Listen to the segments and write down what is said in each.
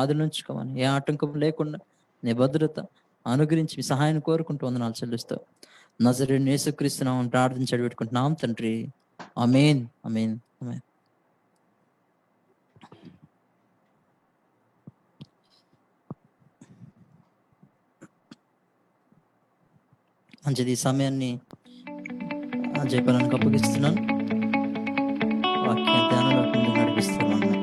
ఆదిలోంచుకోమని, ఏ ఆటంకం లేకుండా నీ భద్రత అనుగ్రహించి మీ సహాయాన్ని కోరుకుంటూ వందనాలు చెల్లిస్తావు. నజరేయుడైన యేసుక్రీస్తు నామమున ప్రార్థించి అడిగిపెట్టుకుంటున్నాం తండ్రి. ఆమేన్, ఆమేన్, ఆమేన్. మంచిది. ఈ సమయాన్ని జయపాలనికి అప్పగిస్తున్నాను. వాక్య ధ్యానంలో ముందుకు నడిపిస్తారు మనల్ని.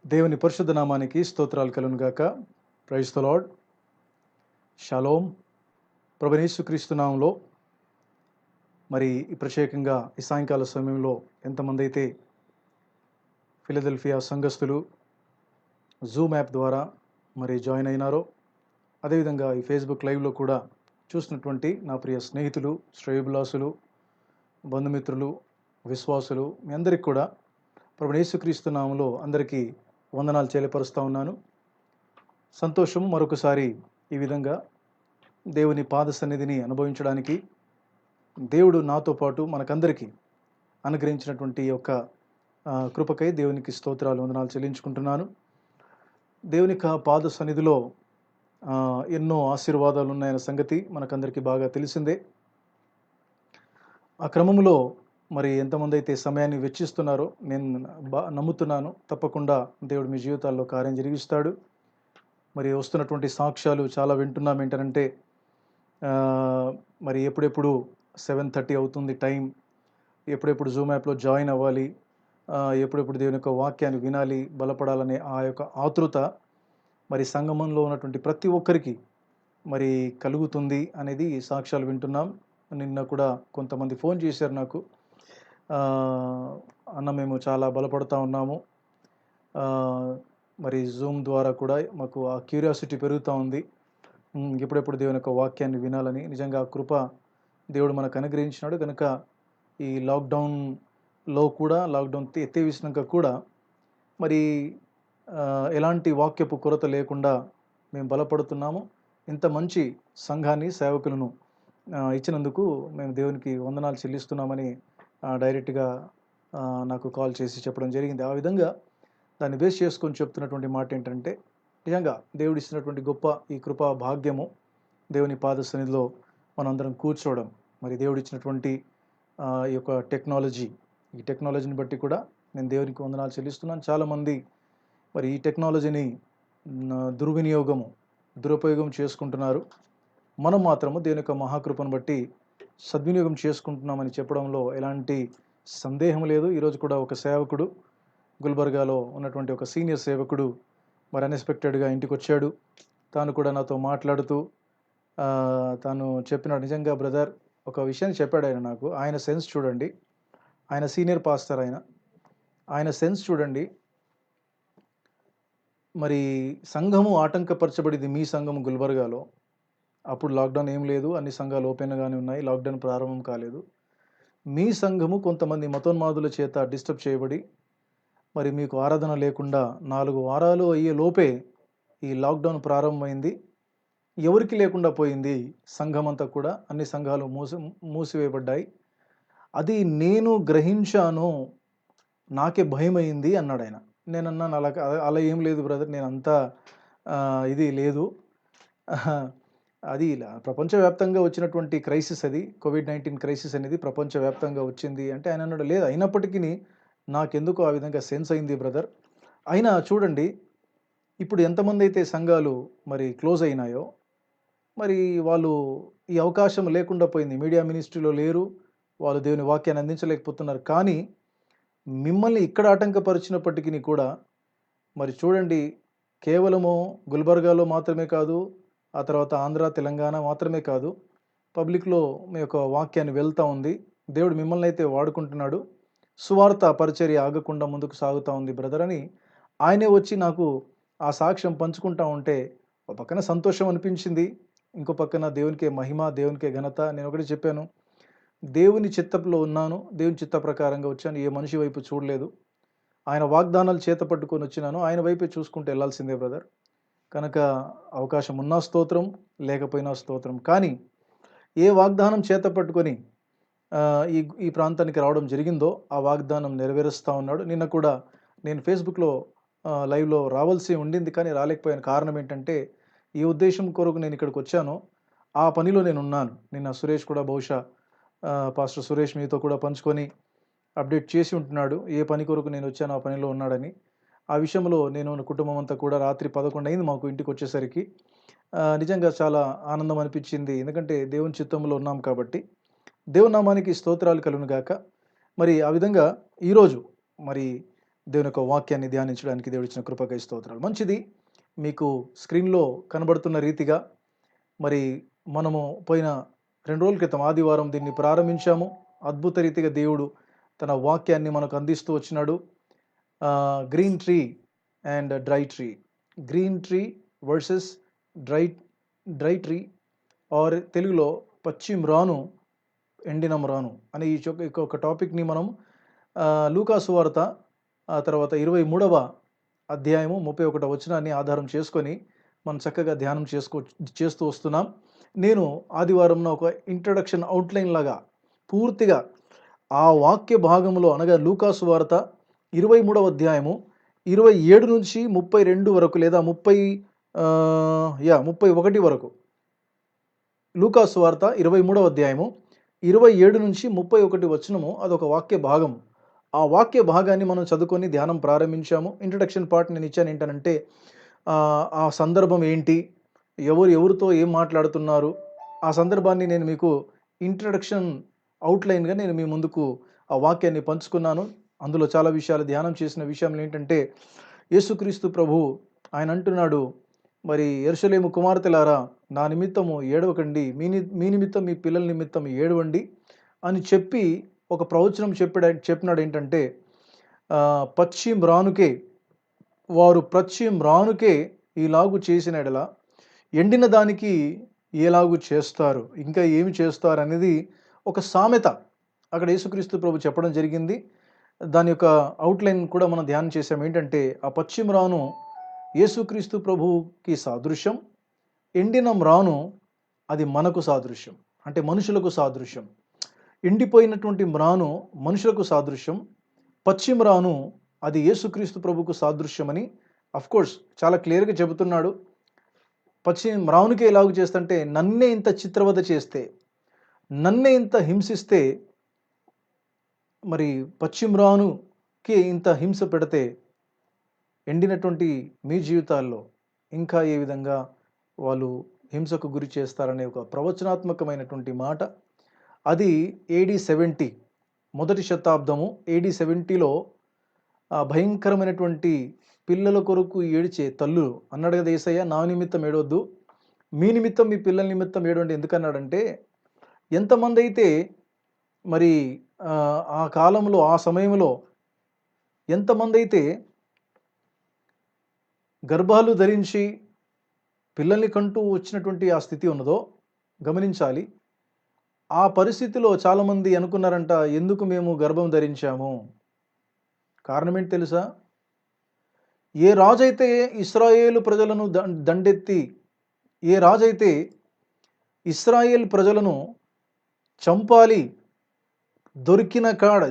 దేవుని పరిశుద్ధ నామానికి స్తోత్రాలు కలుగును గాక. Praise the Lord. షాలోమ్. ప్రభువైన యేసుక్రీస్తు నామములో మరి ప్రత్యేకంగా ఈ సాయంకాల సమయంలో ఎంతమంది అయితే ఫిలదెల్ఫియా సంఘస్థులు జూమ్ యాప్ ద్వారా మరి జాయిన్ అయినారో, అదేవిధంగా ఈ ఫేస్బుక్ లైవ్లో కూడా చూసినటువంటి నా ప్రియ స్నేహితులు, శ్రేయోభిలాసులు, బంధుమిత్రులు, విశ్వాసులు మీ అందరికీ కూడా ప్రభువైన యేసుక్రీస్తు నామములో అందరికీ వందనాలు తెలియపరుస్తూ ఉన్నాను. సంతోషం. మరొకసారి ఈ విధంగా దేవుని పాద సన్నిధిని అనుభవించడానికి దేవుడు నాతో పాటు మనకందరికీ అనుగ్రహించినటువంటి యొక్క కృపకై దేవునికి స్తోత్రాలు, వందనాలు చెల్లించుకుంటున్నాను. దేవుని పాద సన్నిధిలో ఎన్నో ఆశీర్వాదాలు ఉన్నాయన్న సంగతి మనకందరికీ బాగా తెలిసిందే. ఆ క్రమంలో మరి ఎంతమంది అయితే సమయాన్ని వెచ్చిస్తున్నారో నేను నమ్ముతున్నాను, తప్పకుండా దేవుడు మీ జీవితాల్లో కార్యం జరిగిస్తాడు. మరి వస్తున్నటువంటి సాక్ష్యాలు చాలా వింటున్నాం. ఏంటంటే మరి ఎప్పుడెప్పుడు 7:30 అవుతుంది టైం, ఎప్పుడెప్పుడు జూమ్ యాప్లో జాయిన్ అవ్వాలి, ఎప్పుడెప్పుడు దేవుని యొక్క వాక్యాన్ని వినాలి, బలపడాలనే ఆ యొక్క ఆతృత మరి సంగమంలో ఉన్నటువంటి ప్రతి ఒక్కరికి మరి కలుగుతుంది అనేది సాక్ష్యాలు వింటున్నాం. నిన్న కూడా కొంతమంది ఫోన్ చేశారు నాకు, అన్న మేము చాలా బలపడుతూ ఉన్నాము, మరి జూమ్ ద్వారా కూడా మాకు ఆ క్యూరియాసిటీ పెరుగుతూ ఉంది, ఎప్పుడెప్పుడు దేవుని యొక్క వాక్యాన్ని వినాలని. నిజంగా ఆ కృప దేవుడు మనకు అనుగ్రహించినాడు కనుక ఈ లాక్డౌన్లో కూడా, లాక్డౌన్ ఎత్తేసినాక కూడా మరి ఎలాంటి వాక్యపు కొరత లేకుండా మేము బలపడుతున్నాము. ఇంత మంచి సంఘాన్ని, సేవకులను ఇచ్చినందుకు మేము దేవునికి వందనాలు చెల్లిస్తున్నామని డైరెక్ట్గా నాకు కాల్ చేసి చెప్పడం జరిగింది. ఆ విధంగా దాన్ని బేస్ చేసుకొని చెప్తున్నటువంటి మాట ఏంటంటే, నిజంగా దేవుడు ఇచ్చినటువంటి గొప్ప ఈ కృపా భాగ్యము, దేవుని పాద సన్నిధిలో మనందరం కూర్చోవడం, మరి దేవుడు ఇచ్చినటువంటి ఈ యొక్క ఈ టెక్నాలజీని బట్టి కూడా నేను దేవునికి వందనాలు చెల్లిస్తున్నాను. చాలామంది మరి ఈ టెక్నాలజీని దురుపయోగం చేసుకుంటున్నారు. మనం మాత్రము దేవుని యొక్క మహాకృపను బట్టి సద్వినియోగం చేసుకుంటున్నామని చెప్పడంలో ఎలాంటి సందేహం లేదు. ఈరోజు కూడా ఒక సేవకుడు, గుల్బర్గాలో ఉన్నటువంటి ఒక సీనియర్ సేవకుడు మరి అన్ఎక్స్పెక్టెడ్గా ఇంటికి వచ్చాడు. తాను కూడా నాతో మాట్లాడుతూ తాను చెప్పినాడు, నిజంగా బ్రదర్ ఒక విషయాన్ని చెప్పాడు ఆయన నాకు. ఆయన సెన్స్ చూడండి, ఆయన సీనియర్ పాస్టర్, ఆయన సెన్స్ చూడండి. మరి సంఘము ఆటంకపరచబడింది, మీ సంఘము గుల్బర్గాలో. అప్పుడు లాక్డౌన్ ఏం లేదు, అన్ని సంఘాలు ఓపెన్గానే ఉన్నాయి, లాక్డౌన్ ప్రారంభం కాలేదు. మీ సంఘము కొంతమంది మతోన్మాదుల చేత డిస్టర్బ్ చేయబడి మరి మీకు ఆరాధన లేకుండా 4 వారాలు అయ్యే లోపే ఈ లాక్డౌన్ ప్రారంభమైంది. ఎవరికి లేకుండా పోయింది. సంఘమంతా కూడా అన్ని సంఘాలు మూసివేయబడ్డాయి. అది నేను గ్రహించాను. నాకే భయమైంది అన్నాడాయన. నేనన్నాను అలా ఏం లేదు బ్రదర్. నేనంతా ఇది లేదు. అది ఇలా ప్రపంచవ్యాప్తంగా వచ్చినటువంటి క్రైసిస్ అది. కోవిడ్-19 క్రైసిస్ అనేది ప్రపంచవ్యాప్తంగా వచ్చింది అంటే ఆయన అన్నాడు, లేదు అయినప్పటికీ నాకెందుకో ఆ విధంగా సెన్స్ అయింది బ్రదర్. అయినా చూడండి, ఇప్పుడు ఎంతమంది అయితే సంఘాలు మరి క్లోజ్ అయినాయో, మరి వాళ్ళు ఈ అవకాశం లేకుండా పోయింది. మీడియా మినిస్ట్రీలో లేరు. వాళ్ళు దేవుని వాక్యాన్ని అందించలేకపోతున్నారు. కానీ మిమ్మల్ని ఇక్కడ ఆటంకపరిచినప్పటికీ కూడా మరి చూడండి, కేవలము గుల్బర్గాలో మాత్రమే కాదు, ఆ తర్వాత ఆంధ్ర, తెలంగాణ మాత్రమే కాదు, పబ్లిక్లో మీ యొక్క వాక్యాన్ని వెళ్తూ ఉంది. దేవుడు మిమ్మల్ని అయితే వాడుకుంటున్నాడు. సువార్త పరిచర్య ఆగకుండా ముందుకు సాగుతూ ఉంది బ్రదర్ అని ఆయనే వచ్చి నాకు ఆ సాక్ష్యం పంచుకుంటా ఉంటే ఒక పక్కన సంతోషం అనిపించింది. ఇంకో పక్కన దేవునికే మహిమ, దేవునికే ఘనత. నేను ఒకటి చెప్పాను, దేవుని చిత్తంలో ఉన్నాను, దేవుని చిత్త ప్రకారంగా వచ్చాను, ఏ మనిషి వైపు చూడలేదు. ఆయన వాగ్దానాలు చేత పట్టుకొని వచ్చినాను, ఆయన వైపే చూసుకుంటూ వెళ్ళాల్సిందే బ్రదర్. కనుక అవకాశం ఉన్నా స్తోత్రం, లేకపోయినా స్తోత్రం. కానీ ఏ వాగ్దానం చేత పట్టుకొని ఈ ప్రాంతానికి రావడం జరిగిందో ఆ వాగ్దానం నెరవేరుస్తూ ఉన్నాడు. నిన్న కూడా నేను ఫేస్బుక్లో లైవ్లో రావాల్సి ఉండింది, కానీ రాలేకపోయాను. కారణం ఏంటంటే ఈ ఉద్దేశం కొరకు నేను ఇక్కడికి వచ్చాను, ఆ పనిలో నేను ఉన్నాను. నిన్న సురేష్ కూడా బహుశా పాస్టర్ సురేష్ మీతో కూడా పంచుకొని అప్డేట్ చేసి ఉంటున్నాడు, ఏ పని కొరకు నేను వచ్చాను ఆ పనిలో ఉన్నాడని. ఆ విషయంలో నేను కుటుంబం అంతా కూడా రాత్రి 11 అయింది మాకు ఇంటికి వచ్చేసరికి. నిజంగా చాలా ఆనందం అనిపించింది. ఎందుకంటే దేవుని చిత్తంలో ఉన్నాం కాబట్టి. దేవుని నామానికి స్తోత్రాలు కలుగును గాక. మరి ఆ విధంగా ఈరోజు మరి దేవుని యొక్క వాక్యాన్ని ధ్యానించడానికి దేవుడు ఇచ్చిన కృపకై స్తోత్రాలు. మంచిది, మీకు స్క్రీన్లో కనబడుతున్న రీతిగా మరి మనము పోయిన 2 రోజుల క్రితం ఆదివారం దీన్ని ప్రారంభించాము. అద్భుత రీతిగా దేవుడు తన వాక్యాన్ని మనకు అందిస్తూ వచ్చినాడు. Green tree and dry tree, green tree versus dry tree, or తెలుగులో పచ్చి మ్రాను, ఎండిన మ్రాను అనే ఈ ఒక టాపిక్ని మనం లూకాసు వార్త ఆ తర్వాత 23వ అధ్యాయము 31వ వచనాన్ని ఆధారం చేసుకొని మనం చక్కగా ధ్యానం చేస్తూ వస్తున్నాం. నేను ఆదివారం ఒక ఇంట్రడక్షన్ అవుట్లైన్ లాగా పూర్తిగా ఆ వాక్య భాగంలో, అనగా లూకాసు వార్త 23వ అధ్యాయము 27 నుంచి 32 వరకు లేదా 31 వరకు, లూకాసు వార్త 23వ అధ్యాయము 27 నుంచి 31 వచనము అదొక వాక్య భాగం. ఆ వాక్య భాగాన్ని మనం చదువుకొని ధ్యానం ప్రారంభించాము. ఇంట్రడక్షన్ పార్ట్ నేను ఇచ్చాను. ఏంటంటే ఆ సందర్భం ఏంటి, ఎవరితో ఏం మాట్లాడుతున్నారు, ఆ సందర్భాన్ని నేను మీకు ఇంట్రడక్షన్ అవుట్లైన్గా నేను మీ ముందుకు ఆ వాక్యాన్ని పంచుకున్నాను. అందులో చాలా విషయాలు ధ్యానం చేసిన విషయాలు ఏంటంటే, యేసుక్రీస్తు ప్రభు ఆయన అంటున్నాడు, మరి యెరూషలేము కుమార్తెలారా నా నిమిత్తము ఏడవకండి, మీ నిమిత్తం మీ పిల్లల నిమిత్తం ఏడవండి అని చెప్పి ఒక ప్రవచనం చెప్పినాడు. ఏంటంటే పచ్చి మ్రానుకే ఈలాగు చేసిన ఎడల ఎండిన దానికి ఏలాగు చేస్తారు, ఇంకా ఏమి చేస్తారు అనేది ఒక సామెత అక్కడ యేసుక్రీస్తు ప్రభు చెప్పడం జరిగింది. దాని యొక్క అవుట్లైన్ కూడా మనం ధ్యానం చేసాం. ఏంటంటే ఆ పచ్చి మ్రాను యేసుక్రీస్తు ప్రభువుకి సాదృశ్యం, ఎండిన మ్రాను అది మనకు సాదృశ్యం, అంటే మనుషులకు సాదృశ్యం. ఎండిపోయినటువంటి మ్రాను మనుషులకు సాదృశ్యం, పచ్చి మ్రాను అది యేసుక్రీస్తు ప్రభుకు సాదృశ్యమని అఫ్కోర్స్ చాలా క్లియర్గా చెబుతున్నాడు. పచ్చి మ్రానుకే ఎలాగూ చేస్తుంటే, నన్నే ఇంత చిత్రవద చేస్తే, నన్నే ఇంత హింసిస్తే, మరి పచ్చి మ్రానుకి ఇంత హింస పెడితే ఎండినటువంటి మీ జీవితాల్లో ఇంకా ఏ విధంగా వాళ్ళు హింసకు గురి చేస్తారనే ఒక ప్రవచనాత్మకమైనటువంటి మాట. అది AD 70, మొదటి శతాబ్దము. AD 70లో భయంకరమైనటువంటి పిల్లల కొరకు ఏడిచే తల్లు అన్నాడు కదా యేసయ్య, నా నిమిత్తం ఏడవద్దు, మీ నిమిత్తం మీ పిల్లల నిమిత్తం ఏడవండి. ఎందుకన్నాడంటే, ఎంతమంది అయితే మరి ఆ కాలంలో ఆ సమయంలో ఎంతమంది అయితే గర్భాలు ధరించి పిల్లల్ని కంటూ వచ్చినటువంటి ఆ స్థితి ఉన్నదో గమనించాలి. ఆ పరిస్థితిలో చాలామంది అనుకున్నారంట, ఎందుకు మేము గర్భం ధరించాము? కారణం ఏంటి తెలుసా? ఏ రాజైతే ఇశ్రాయేలు ప్రజలను దండెత్తి ఏ రాజు అయితే ఇశ్రాయేల్ ప్రజలను చంపాలి, దొరికిన కాడ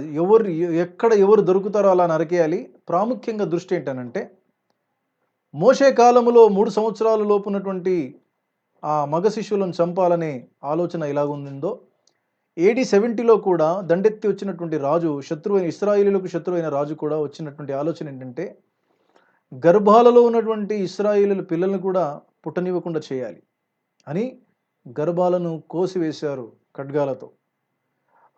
ఎక్కడ ఎవరు దొరుకుతారో అలా నరికేయాలి. ప్రాముఖ్యంగా దృష్టి ఏంటనంటే, మోషే కాలములో 3 సంవత్సరాల లోపు ఉన్నటువంటి ఆ మగ శిశువులను చంపాలనే ఆలోచన ఎలాగుందో, AD 70లో కూడా దండెత్తి వచ్చినటువంటి రాజు, ఇశ్రాయేలీయులకు శత్రువైన రాజు కూడా వచ్చినటువంటి ఆలోచన ఏంటంటే, గర్భాలలో ఉన్నటువంటి ఇశ్రాయేలీయుల పిల్లలను కూడా పుట్టనివ్వకుండా చేయాలి అని గర్భాలను కోసివేశారు ఖడ్గాలతో.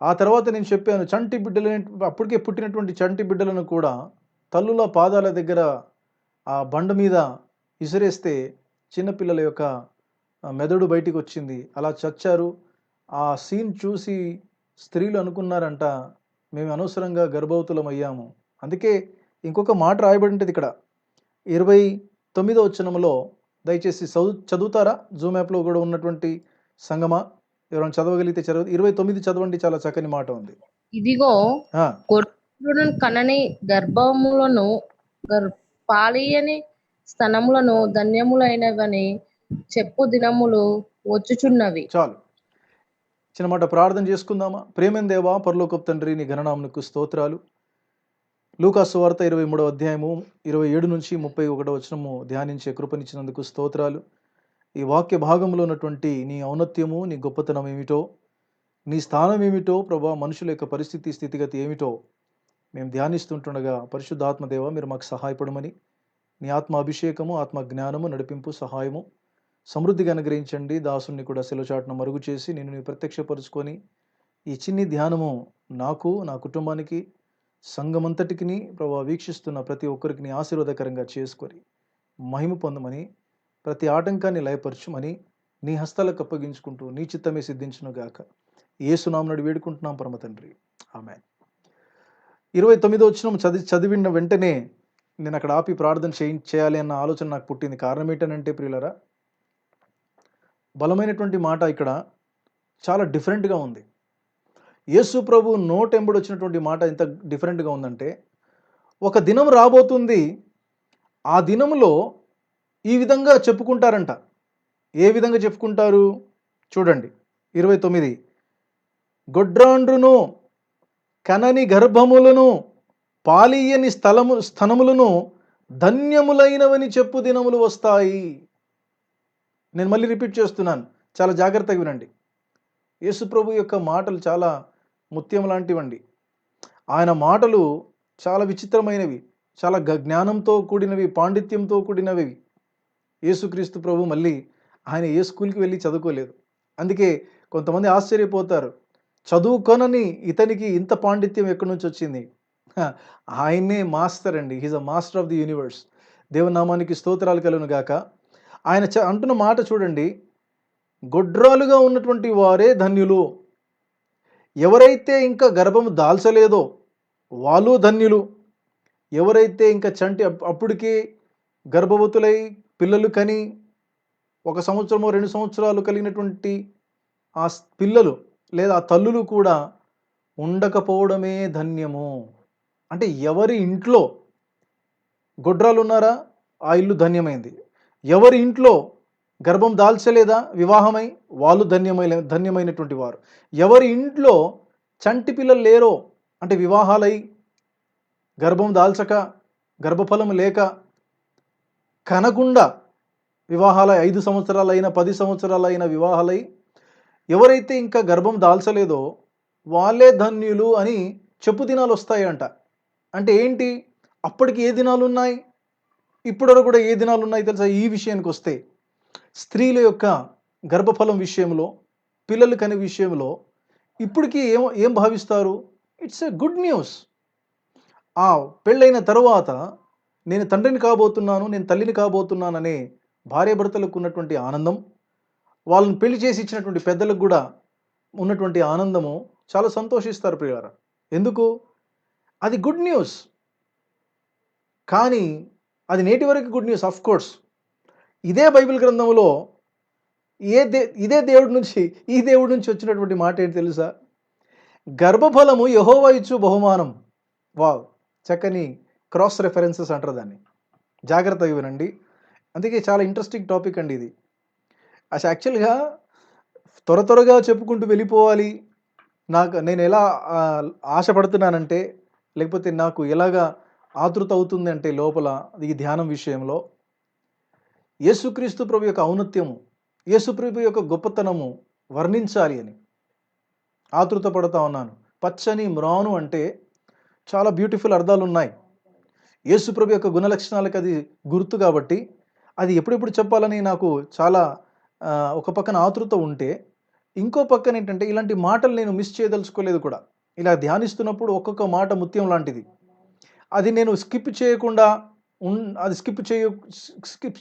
ఆ తర్వాత నేను చెప్పాను, చంటి బిడ్డలను, అప్పటికే పుట్టినటువంటి చంటి బిడ్డలను కూడా తల్లుల పాదాల దగ్గర ఆ బండ మీద ఇసిరేస్తే చిన్నపిల్లల యొక్క మెదడు బయటికి వచ్చింది. అలా చచ్చారు. ఆ సీన్ చూసి స్త్రీలు అనుకున్నారంట, మేము అనవసరంగా గర్భవతులం అయ్యాము. అందుకే ఇంకొక మాట రాయబడి ఉంటుంది ఇక్కడ 29వ వచనంలో. దయచేసి చదువుతారా? జూమ్ యాప్లో కూడా ఉన్నటువంటి సంగమా, ఎవరైనా చదవగలిగితే 29 చదవండి, చాలా చక్కని మాట ఉంది. ఇదిగో గొర్రెలను కనని గర్భములను పాలియని స్తనములను ధన్యములైనవని చెప్పు దినములు వచ్చుచున్నవి. చాలు, చిన్న మాట ప్రార్థన చేసుకుందామా? ప్రేమేం దేవా, పరలోకపు తండ్రి, నీ ఘననామమునకు స్తోత్రాలు. లూకా సువార్త 23వ అధ్యాయము 27 నుంచి 31వ వచనము ధ్యానించే కృపనిచ్చినందుకు స్తోత్రాలు. ఈ వాక్య భాగంలో ఉన్నటువంటి నీ ఔన్నత్యము, నీ గొప్పతనం ఏమిటో, నీ స్థానం ఏమిటో ప్రభా, మనుషుల యొక్క పరిస్థితి స్థితిగతి ఏమిటో మేము ధ్యానిస్తుంటుండగా పరిశుద్ధాత్మదేవ మీరు మాకు సహాయపడమని, నీ ఆత్మ అభిషేకము, ఆత్మ జ్ఞానము, నడిపింపు, సహాయము సమృద్ధిగా అనుగ్రహించండి. దాసుని కూడా శిలుచాటును మరుగు చేసి నేను ప్రత్యక్షపరుచుకొని ఈ చిన్ని ధ్యానము నాకు, నా కుటుంబానికి, సంఘమంతటికి ప్రభా, వీక్షిస్తున్న ప్రతి ఒక్కరికి ఆశీర్వాదకరంగా చేసుకొని మహిమ పొందమని, ప్రతి ఆటంకాన్ని లయపరచుమని నీ హస్తాలకు అప్పగించుకుంటూ నీ చిత్తమే సిద్ధించును గాక. యేసునామమున వేడుకుంటున్నాం పరమ తండ్రి, ఆమేన్. 29వ వచనం చదివిన వెంటనే నేను అక్కడ ఆపి ప్రార్థన చేయాలి అన్న ఆలోచన నాకు పుట్టింది. కారణం ఏంటనంటే ప్రియులరా, బలమైనటువంటి మాట ఇక్కడ చాలా డిఫరెంట్గా ఉంది. యేసు ప్రభు నోటెంబడి వచ్చినటువంటి మాట ఎంత డిఫరెంట్గా ఉందంటే, ఒక దినం రాబోతుంది, ఆ దినంలో ఈ విధంగా చెప్పుకుంటారంట. ఏ విధంగా చెప్పుకుంటారు చూడండి. 29, గొడ్రాండ్రును కనని గర్భములను పాలియని స్తనములను ధన్యములైనవని చెప్పు దినములు వస్తాయి. నేను మళ్ళీ రిపీట్ చేస్తున్నాను, చాలా జాగ్రత్తగా వినండి. యేసు ప్రభు యొక్క మాటలు చాలా ముత్యం లాంటివండి. ఆయన మాటలు చాలా విచిత్రమైనవి, చాలా జ్ఞానంతో కూడినవి, పాండిత్యంతో కూడినవి. యేసుక్రీస్తు ప్రభు మళ్ళీ ఆయన ఏ స్కూల్కి వెళ్ళి చదువుకోలేదు. అందుకే కొంతమంది ఆశ్చర్యపోతారు, చదువుకొనని ఇతనికి ఇంత పాండిత్యం ఎక్కడి నుంచి వచ్చింది? ఆయన్నే మాస్టర్ అండి. He's a master of the universe. దేవుని నామానికి స్తోత్రాలు కలుగును గాక. ఆయన అంటున్న మాట చూడండి, గొడ్రాలుగా ఉన్నటువంటి వారే ధన్యులు. ఎవరైతే ఇంకా గర్భము దాల్చలేదో వాళ్ళు ధన్యులు. ఎవరైతే ఇంకా అప్పటికే గర్భవతులై పిల్లలు కని 1 సంవత్సరమో 2 సంవత్సరాలు కలిగినటువంటి ఆ పిల్లలు లేదా ఆ తల్లులు కూడా ఉండకపోవడమే ధన్యము. అంటే ఎవరి ఇంట్లో గొడ్రాలు ఉన్నారా, ఆ ఇల్లు ధన్యమైంది. ఎవరి ఇంట్లో గర్భం దాల్చలేదా వివాహమై, వాళ్ళు ధన్యమైనటువంటి వారు. ఎవరి ఇంట్లో చంటి పిల్లలు లేరో, అంటే వివాహాలై గర్భం దాల్చక, గర్భఫలం లేక, కనకుండా వివాహాలై 5 సంవత్సరాలైనా 10 సంవత్సరాలైన వివాహాలై ఎవరైతే ఇంకా గర్భం దాల్చలేదో వాళ్ళే ధన్యులు అని చెప్పు దినాలు వస్తాయంట. అంటే ఏంటి? అప్పటికి ఏ దినాలు ఉన్నాయి, ఇప్పటివరకు కూడా ఏ దినాలు ఉన్నాయి తెలుసా? ఈ విషయానికి వస్తే స్త్రీల యొక్క గర్భఫలం విషయంలో, పిల్లలు కనే విషయంలో ఇప్పటికీ ఏం భావిస్తారు? It's a good news. ఆ పెళ్ళైన తరువాత నేను తండ్రిని కాబోతున్నాను, నేను తల్లిని కాబోతున్నాను అనే భార్యాభర్తలకు ఉన్నటువంటి ఆనందం, వాళ్ళని పెళ్లి చేసి ఇచ్చినటువంటి పెద్దలకు కూడా ఉన్నటువంటి ఆనందము, చాలా సంతోషిస్తారు ప్రియులారా. ఎందుకు? అది గుడ్ న్యూస్. కానీ అది నేటి వరకు గుడ్ న్యూస్. ఆఫ్ కోర్స్ ఇదే బైబిల్ గ్రంథంలో ఇదే దేవుడి నుంచి వచ్చినటువంటి మాట ఏంటి తెలుసా? గర్భఫలము యెహోవా ఇచ్చు బహుమానం. వావ్, చక్కని క్రాస్ రెఫరెన్సెస్ అంటారు దాన్ని. జాగ్రత్తగా వినండి. అందుకే చాలా ఇంట్రెస్టింగ్ టాపిక్ అండి ఇది. అసలు యాక్చువల్గా త్వరగా చెప్పుకుంటూ వెళ్ళిపోవాలి. నేను ఎలా ఆశపడుతున్నానంటే, లేకపోతే నాకు ఎలాగా ఆతృత అవుతుందంటే లోపల ఈ ధ్యానం విషయంలో, యేసుక్రీస్తు ప్రభు యొక్క ఔన్నత్యము, యేసు ప్రభు యొక్క గొప్పతనము వర్ణించాలి అని ఆతృత పడతా ఉన్నాను. పచ్చని మ్రాను అంటే చాలా బ్యూటిఫుల్ అర్థాలు ఉన్నాయి. యేసు ప్రభు యొక్క గుణ లక్షణాలకు అది గుర్తు కాబట్టి, అది ఎప్పుడెప్పుడు చెప్పాలని నాకు చాలా ఒక పక్కన ఆతృత ఉంటే, ఇంకో పక్కన ఏంటంటే ఇలాంటి మాటలు నేను మిస్ చేయదలుచుకోలేదు కూడా. ఇలా ధ్యానిస్తున్నప్పుడు ఒక్కొక్క మాట ముత్యం లాంటిది. అది నేను స్కిప్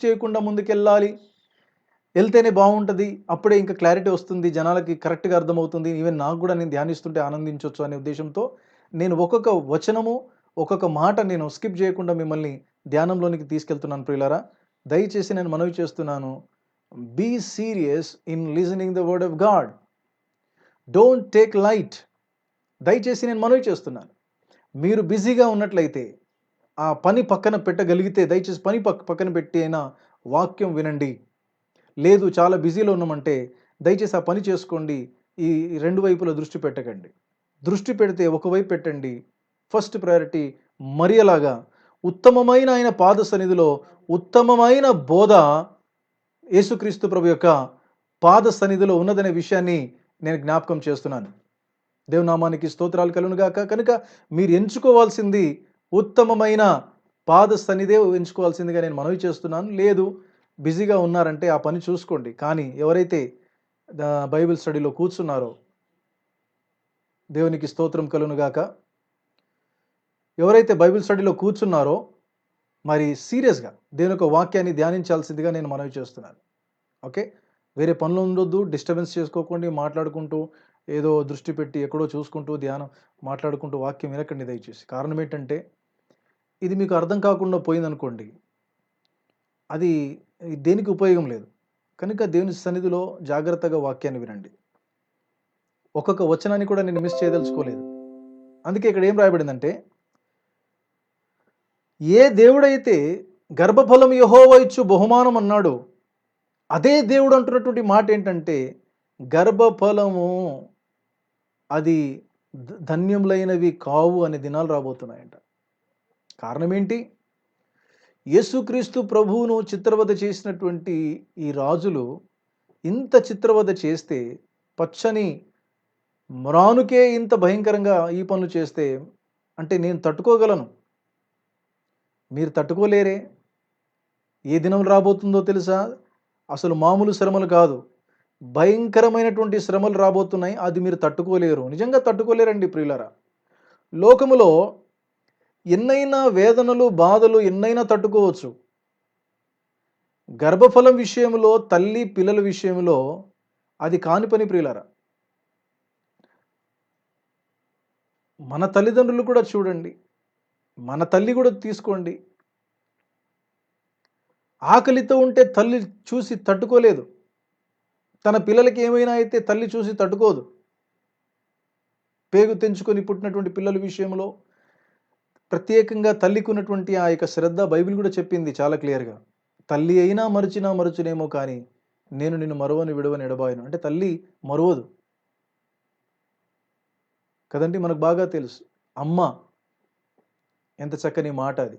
చేయకుండా ముందుకెళ్ళాలి. వెళ్తేనే బాగుంటుంది. అప్పుడే ఇంకా క్లారిటీ వస్తుంది. జనాలకి కరెక్ట్‌గా అర్థమవుతుంది. ఈవెన్ నాకు కూడా నేను ధ్యానిస్తుంటే ఆనందించొచ్చు అనే ఉద్దేశంతో నేను ఒక్కొక్క వచనము, ఒక్కొక్క మాట నేను స్కిప్ చేయకుండా మిమ్మల్ని ధ్యానంలోనికి తీసుకెళ్తున్నాను ప్రియులారా. దయచేసి నేను మనవి చేస్తున్నాను. Be serious in listening the word of God. Don't take light. దయచేసి నేను మనవి చేస్తున్నాను. మీరు బిజీగా ఉన్నట్లయితే, ఆ పని పక్కన పెట్టగలిగితే దయచేసి పని పక్కన పెట్టి అయినా వాక్యం వినండి. లేదు చాలా బిజీలో ఉన్నామంటే దయచేసి ఆ పని చేసుకోండి. ఈ రెండు వైపుల దృష్టి పెట్టకండి. దృష్టి పెడితే ఒకవైపు పెట్టండి. ఫస్ట్ ప్రయారిటీ మరియలాగా ఉత్తమమైన ఆయన పాద సన్నిధిలో ఉత్తమమైన బోధ యేసుక్రీస్తు ప్రభు యొక్క పాద సన్నిధిలో ఉన్నదనే విషయాన్ని నేను జ్ఞాపకం చేస్తున్నాను. దేవుని నామానికి స్తోత్రాలు కలుగునుగాక. కనుక మీరు ఎంచుకోవాల్సింది ఉత్తమమైన పాద సన్నిధే ఎంచుకోవాల్సిందిగా నేను మనవి చేస్తున్నాను. లేదు బిజీగా ఉన్నారంటే ఆ పని చూసుకోండి. కానీ ఎవరైతే బైబిల్ స్టడీలో కూర్చున్నారో, దేవునికి స్తోత్రం కలుగునుగాక, ఎవరైతే బైబిల్ స్టడీలో కూర్చున్నారో మరి సీరియస్గా దేవుని యొక్క వాక్యాన్ని ధ్యానించాల్సిందిగా నేను మనవి చేస్తున్నాను. ఓకే, వేరే పనులు ఉండొద్దు, డిస్టర్బెన్స్ చేసుకోకండి, మాట్లాడుకుంటూ ఏదో దృష్టి పెట్టి ఎక్కడో చూసుకుంటూ ధ్యానం మాట్లాడుకుంటూ వాక్యం వినకండి దయచేసి. కారణం ఏంటంటే ఇది మీకు అర్థం కాకుండా పోయిందనుకోండి, అది దేనికి ఉపయోగం లేదు. కనుక దేవుని సన్నిధిలో జాగ్రత్తగా వాక్యాన్ని వినండి. ఒక్కొక్క వచనాన్ని కూడా నేను మిస్ చేయదలుచుకోలేదు. అందుకే ఇక్కడ ఏం రాయబడిందంటే, ఏ దేవుడైతే గర్భఫలం యెహోవా ఇచ్చు బహుమానం అన్నాడు, అదే దేవుడు అంటున్నటువంటి మాట ఏంటంటే గర్భఫలము అది ధన్యములైనవి కావు అనే దినాలు రాబోతున్నాయంట. కారణం ఏంటి? యేసుక్రీస్తు ప్రభువును చిత్రవధ చేసినటువంటి ఈ రాజులు ఇంత చిత్రవధ చేస్తే, పచ్చని మ్రానుకే ఇంత భయంకరంగా ఈ పనులు చేస్తే, అంటే నేను తట్టుకోగలను, మీరు తట్టుకోలేరే. ఏ దినం రాబోతుందో తెలుసా? అసలు మామూలు శ్రమలు కాదు, భయంకరమైనటువంటి శ్రమలు రాబోతున్నాయి. అది మీరు తట్టుకోలేరు, నిజంగా తట్టుకోలేరండి ప్రియులారా. లోకములో ఎన్నైనా వేదనలు, బాధలు ఎన్నైనా తట్టుకోవచ్చు. గర్భఫలం విషయంలో, తల్లి పిల్లల విషయంలో అది కాని పని ప్రియులారా. మన తల్లిదండ్రులు కూడా చూడండి, మన తల్లి కూడా తీసుకోండి. ఆకలితో ఉంటే తల్లి చూసి తట్టుకోలేదు. తన పిల్లలకి ఏమైనా అయితే తల్లి చూసి తట్టుకోదు. పేగు తెంచుకొని పుట్టినటువంటి పిల్లల విషయంలో ప్రత్యేకంగా తల్లికి ఉన్నటువంటి ఆ యొక్క శ్రద్ధ బైబిల్ కూడా చెప్పింది చాలా క్లియర్గా. తల్లి అయినా మరుచునేమో కానీ నేను నిన్ను మరువని విడవని ఎడబాయను. అంటే తల్లి మరువదు కదండి, మనకు బాగా తెలుసు. అమ్మ ఎంత చక్కని మాట అది,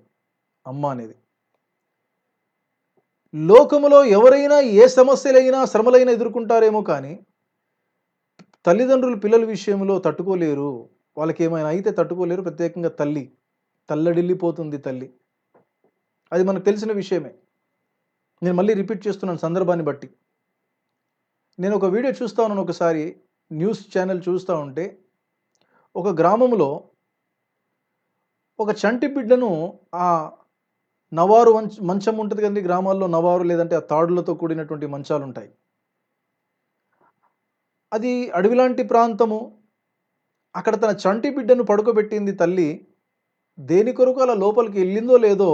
అమ్మ అనేది. లోకములో ఎవరైనా ఏ సమస్యలైనా శ్రమలైనా ఎదుర్కొంటారేమో కానీ తల్లిదండ్రులు పిల్లల విషయంలో తట్టుకోలేరు. వాళ్ళకి ఏమైనా అయితే తట్టుకోలేరు. ప్రత్యేకంగా తల్లి తల్లడిల్లిపోతుంది తల్లి. అది మనకు తెలిసిన విషయమే. నేను మళ్ళీ రిపీట్ చేస్తున్నాను సందర్భాన్ని బట్టి. నేను ఒక వీడియో చూస్తా ఉన్నాను, ఒకసారి న్యూస్ ఛానల్ చూస్తూ ఉంటే, ఒక గ్రామంలో ఒక చంటి బిడ్డను ఆ నవారు మంచం ఉంటుంది కదండి గ్రామాల్లో, నవారు లేదంటే ఆ తాడులతో కూడినటువంటి మంచాలు ఉంటాయి. అది అడవిలాంటి ప్రాంతము. అక్కడ తన చంటి బిడ్డను పడుకోబెట్టింది తల్లి. దేని కొరకు అలా లోపలికి వెళ్ళిందో లేదో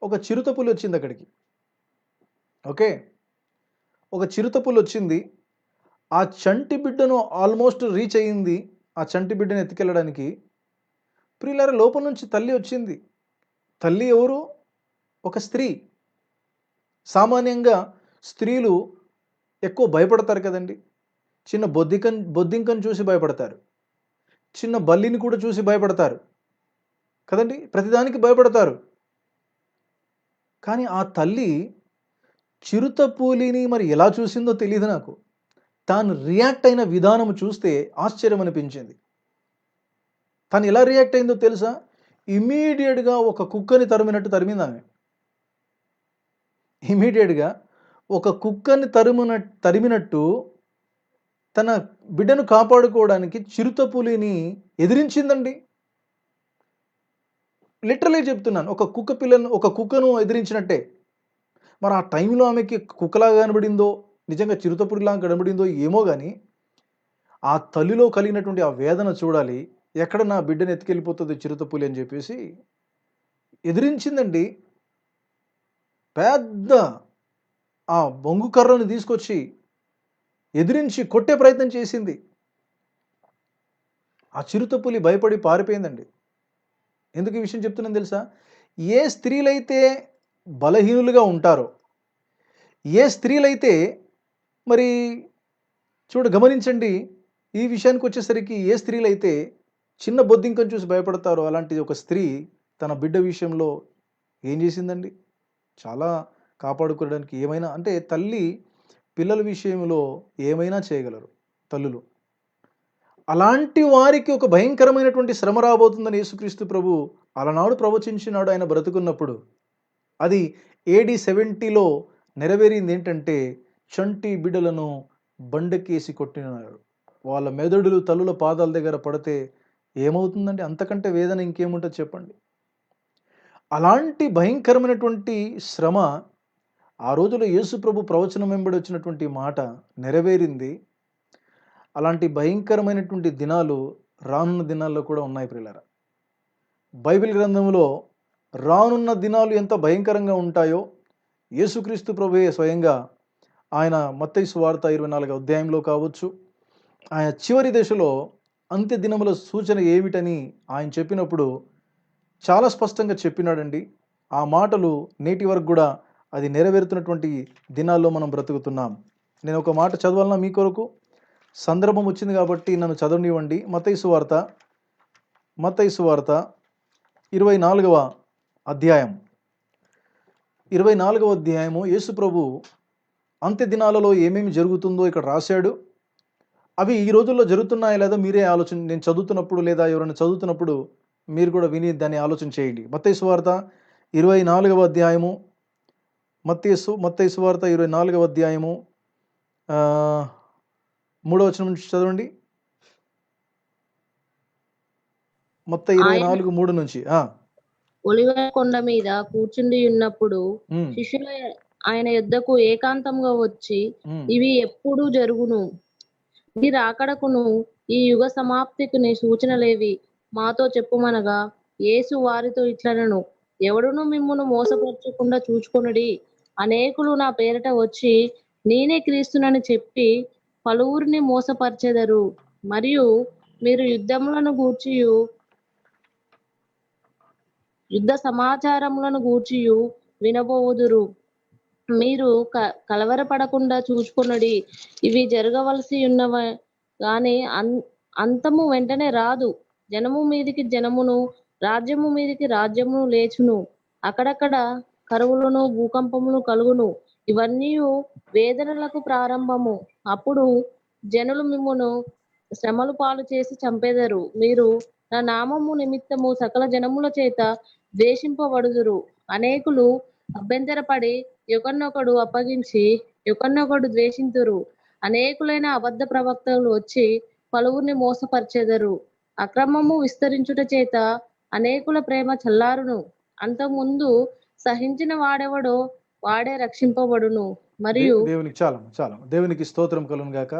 ఒక చిరుతపులి వచ్చింది అక్కడికి. ఓకే, ఒక చిరుతపులి వచ్చింది. ఆ చంటి బిడ్డను ఆల్మోస్ట్ రీచ్ అయ్యింది. ఆ చంటి బిడ్డను ఎత్తుకెళ్ళడానికి ప్రియులారా లోపల నుంచి తల్లి వచ్చింది. తల్లి ఎవరు? ఒక స్త్రీ. సామాన్యంగా స్త్రీలు ఎక్కువ భయపడతారు కదండి. చిన్న బొద్దింకను చూసి భయపడతారు, చిన్న బల్లిని కూడా చూసి భయపడతారు కదండి. ప్రతిదానికి భయపడతారు. కానీ ఆ తల్లి చిరుతపులిని మరి ఎలా చూసిందో తెలియదు నాకు. తాను రియాక్ట్ అయిన విధానం చూస్తే ఆశ్చర్యం అనిపించింది. తను ఎలా రియాక్ట్ అయిందో తెలుసా? ఇమీడియట్గా ఒక కుక్కని తరిమినట్టు తరిమింది ఆమె. ఇమీడియట్గా ఒక కుక్కని తరిమినట్టు తన బిడ్డను కాపాడుకోవడానికి చిరుతపులిని ఎదిరించిందండి. లిటరలీ చెప్తున్నాను, ఒక కుక్కను ఎదిరించినట్టే. మరి ఆ టైంలో ఆమెకి కుక్కలాగా కనబడిందో, నిజంగా చిరుతపులిలాగా కనబడిందో ఏమో కానీ, ఆ తల్లిలో కలిగినటువంటి ఆ వేదన చూడాలి. ఎక్కడ నా బిడ్డను ఎత్తుకెళ్ళిపోతుంది చిరుతపులి అని చెప్పేసి ఎదిరించిందండి. పెద్ద ఆ బొంగు కర్రను తీసుకొచ్చి ఎదిరించి కొట్టే ప్రయత్నం చేసింది. ఆ చిరుతపులి భయపడి పారిపోయిందండి. ఎందుకు ఈ విషయం చెప్తున్నాను తెలుసా? ఏ స్త్రీలైతే బలహీనులుగా ఉంటారో, ఏ స్త్రీలైతే మరి గమనించండి, ఈ విషయానికి వచ్చేసరికి ఏ స్త్రీలైతే చిన్న బొద్దింకను చూసి భయపడతారో, అలాంటి ఒక స్త్రీ తన బిడ్డ విషయంలో ఏం చేసిందండి? చాలా కాపాడుకోవడానికి ఏమైనా, అంటే తల్లి పిల్లల విషయంలో ఏమైనా చేయగలరు తల్లులు. అలాంటి వారికి ఒక భయంకరమైనటువంటి శ్రమ రాబోతుందని యేసుక్రీస్తు ప్రభు అలనాడు ప్రవచించినాడు ఆయన బ్రతుకున్నప్పుడు. అది AD 70లో నెరవేరింది. ఏంటంటే చంటి బిడ్డలను బండకేసి కొట్టినాడు. వాళ్ళ మెదడులు తల్లుల పాదాల దగ్గర పడితే ఏమవుతుందండి? అంతకంటే వేదన ఇంకేముంటుంది చెప్పండి. అలాంటి భయంకరమైనటువంటి శ్రమ ఆ రోజులో యేసు ప్రభు ప్రవచనం వెంబడి వచ్చినటువంటి మాట నెరవేరింది. అలాంటి భయంకరమైనటువంటి దినాలు రానున్న దినాల్లో కూడా ఉన్నాయి ప్రియులారా. బైబిల్ గ్రంథంలో రానున్న దినాలు ఎంత భయంకరంగా ఉంటాయో యేసుక్రీస్తు ప్రభువే స్వయంగా ఆయన మత్తయి సువార్త 24వ అధ్యాయంలో కావచ్చు, ఆయన చివరి దశలో అంత్య దినముల సూచన ఏమిటని ఆయన చెప్పినప్పుడు చాలా స్పష్టంగా చెప్పినాడండి. ఆ మాటలు నేటి వరకు కూడా అది నెరవేరుతున్నటువంటి దినాల్లో మనం బ్రతుకుతున్నాం. నేను ఒక మాట చదవాలన్నా మీ కొరకు, సందర్భం వచ్చింది కాబట్టి నన్ను చదవనివ్వండి. మత్తయి సువార్త 24వ అధ్యాయం 24వ అధ్యాయము యేసు ప్రభు అంత్య దినాలలో ఏమేమి జరుగుతుందో ఇక్కడ రాశాడు. అవి ఈ రోజుల్లో జరుగుతున్నాయా లేదా మీరే నేను చదువుతున్నప్పుడు లేదా ఎవరైనా చదువుతున్నప్పుడు మీరు కూడా విని దాన్ని ఆలోచన చేయండి. మత్తయి సువార్త 24వ అధ్యాయము, మత్తయి సువార్త 24వ అధ్యాయము 3వ వచనం నుంచి చదవండి. మత్తయి 24:3 నుంచి. ఒలివ కొండ మీద కూర్చుండి ఉన్నప్పుడు శిష్యులు ఆయన యొద్దకు ఏకాంతంగా వచ్చి, ఇవి ఎప్పుడు జరుగును? నీ రాకడకును ఈ యుగ సమాప్తికి సూచనలేవి మాతో చెప్పుమనగా, యేసు వారితో ఇట్లనెను, ఎవడును మిమ్మును మోసపరచకుండా చూచుకొనుడి. అనేకులు నా పేరిట వచ్చి నేనే క్రీస్తునని చెప్పి పలువురిని మోసపరిచెదరు. మరియు మీరు యుద్ధములను గూర్చియు యుద్ధ సమాచారములను గూర్చియు వినబోవుదురు. మీరు కలవరపడకుండా చూచుకొనుడి. ఇవి జరగవలసి ఉన్నవ గాని అంతము వెంటనే రాదు. జనము మీదికి జనమును, రాజ్యము మీదికి రాజ్యమును లేచును. అక్కడక్కడ కరువులను, భూకంపములు కలుగును. ఇవన్నీ వేదనలకు ప్రారంభము. అప్పుడు జనులు మిమ్మును శ్రమలు పాలు చేసి చంపెదరు. మీరు నా నామము నిమిత్తము సకల జనముల చేత ద్వేషింపబడుదురు. అనేకులు అభ్యంతరపడి ఒకరినొకడు అప్పగించి ఒకరినొకడు ద్వేషింతురు. అనేకులైన అబద్ధ ప్రవక్తలు వచ్చి పలువురిని మోసపరిచెదరు. అక్రమము విస్తరించుట చేత అనేకుల ప్రేమ చల్లారును. అంతకుముందు సహించిన వాడెవడో వాడే రక్షింపబడును. మరియు దేవునికి స్తోత్రం కలుగును గాక.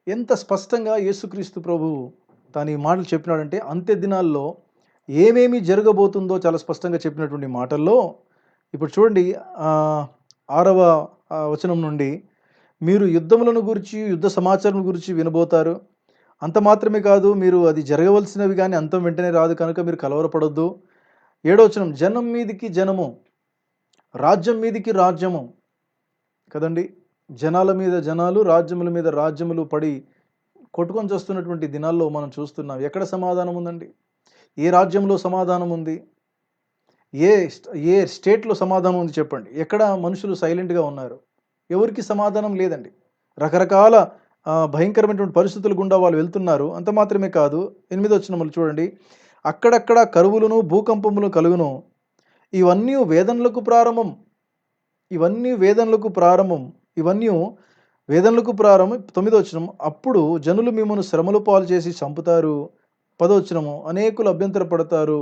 ఎంత స్పష్టంగా యేసుక్రీస్తు ప్రభు తాను ఈ మాటలు చెప్పినాడంటే, అంత్య దినాల్లో ఏమేమి జరగబోతుందో చాలా స్పష్టంగా చెప్పినటువంటి మాటల్లో ఇప్పుడు చూడండి, 6వ వచనం నుండి, మీరు యుద్ధములను గురించి, యుద్ధ సమాచారం గురించి వినబోతారు. అంత మాత్రమే కాదు, మీరు అది జరగవలసినవి కానీ అంతం వెంటనే రాదు కనుక మీరు కలవరపడొద్దు. 7వ వచనం, జనం మీదికి జనము, రాజ్యం మీదికి రాజ్యము కదండి. జనాల మీద జనాలు, రాజ్యముల మీద రాజ్యములు పడి కొట్టుకొని వస్తున్నటువంటి దినాల్లో మనం చూస్తున్నాం. ఎక్కడ సమాధానం ఉందండి? ఏ రాజ్యంలో సమాధానం ఉంది? ఏ స్టేట్లో సమాధానం ఉంది చెప్పండి? ఎక్కడ మనుషులు సైలెంట్గా ఉన్నారు? ఎవరికి సమాధానం లేదండి. రకరకాల భయంకరమైనటువంటి పరిస్థితుల గుండా వాళ్ళు వెళ్తున్నారు. అంత మాత్రమే కాదు, 8వ వచనములు చూడండి. అక్కడక్కడ కరువులను భూకంపములు కలుగును, ఇవన్నీ వేదనలకు ప్రారంభం. ఇవన్నీ వేదనలకు ప్రారంభం. 9వ వచనం, అప్పుడు జనులు మిమ్మల్ని శ్రమలు పాలు చేసి చంపుతారు. 10వ వచనము, అనేకులు అభ్యంతర పడతారు.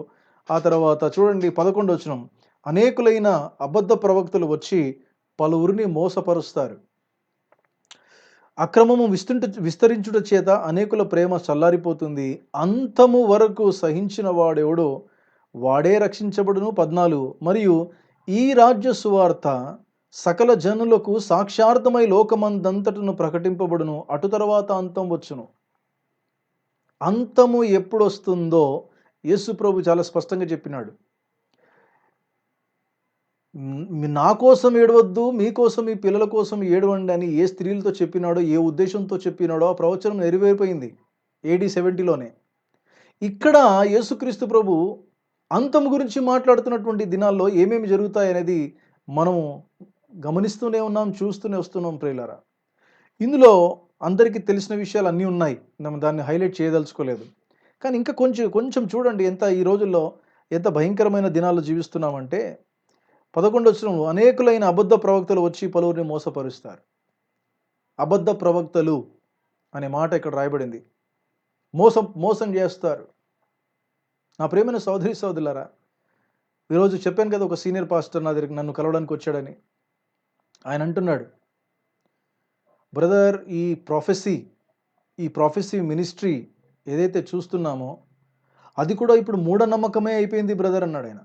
ఆ తర్వాత చూడండి 11వ వచనం, అనేకులైన అబద్ధ ప్రవక్తలు వచ్చి పలువురిని మోసపరుస్తారు. అక్రమము విస్తరించుట చేత అనేకుల ప్రేమ చల్లారిపోతుంది. అంతము వరకు సహించిన వాడెవడో వాడే రక్షించబడును. 14, మరియు ఈ రాజ్య సువార్త సకల జనులకు సాక్షార్థమై లోకమందంతటను ప్రకటింపబడును. అటు తర్వాత అంతం వచ్చును. అంతము ఎప్పుడు వస్తుందో యేసు ప్రభు చాలా స్పష్టంగా చెప్పినాడు. నా కోసం ఏడవద్దు, మీకోసం, మీ పిల్లల కోసం ఏడవండి అని ఏ స్త్రీలతో చెప్పినాడో, ఏ ఉద్దేశంతో చెప్పినాడో ఆ ప్రవచనం నెరవేరిపోయింది AD 70లోనే. ఇక్కడ యేసుక్రీస్తు ప్రభు అంతం గురించి మాట్లాడుతున్నటువంటి దినాల్లో ఏమేమి జరుగుతాయనేది మనము గమనిస్తూనే ఉన్నాం, చూస్తూనే వస్తున్నాం ప్రియులారా. ఇందులో అందరికీ తెలిసిన విషయాలు అన్నీ ఉన్నాయి, మనం దాన్ని హైలైట్ చేయదలుచుకోలేదు. కానీ ఇంకా కొంచెం చూడండి, ఈ రోజుల్లో ఎంత భయంకరమైన దినాల్లో జీవిస్తున్నామంటే 11వ వచనం, అనేకులైన అబద్ధ ప్రవక్తలు వచ్చి పలువురిని మోసపరుస్తారు. అబద్ధ ప్రవక్తలు అనే మాట ఇక్కడ రాయబడింది. మోసం చేస్తారు. నా ప్రియమైన సోదరి సోదరులారా, ఈరోజు చెప్పాను కదా, ఒక సీనియర్ పాస్టర్ నా దగ్గరికి నన్ను కలవడానికి వచ్చాడని. ఆయన అంటున్నాడు, బ్రదర్, ఈ ప్రాఫెసీ మినిస్ట్రీ ఏదైతే చూస్తున్నామో అది కూడా ఇప్పుడు మూఢనమ్మకమే అయిపోయింది బ్రదర్ అన్నాడు ఆయన.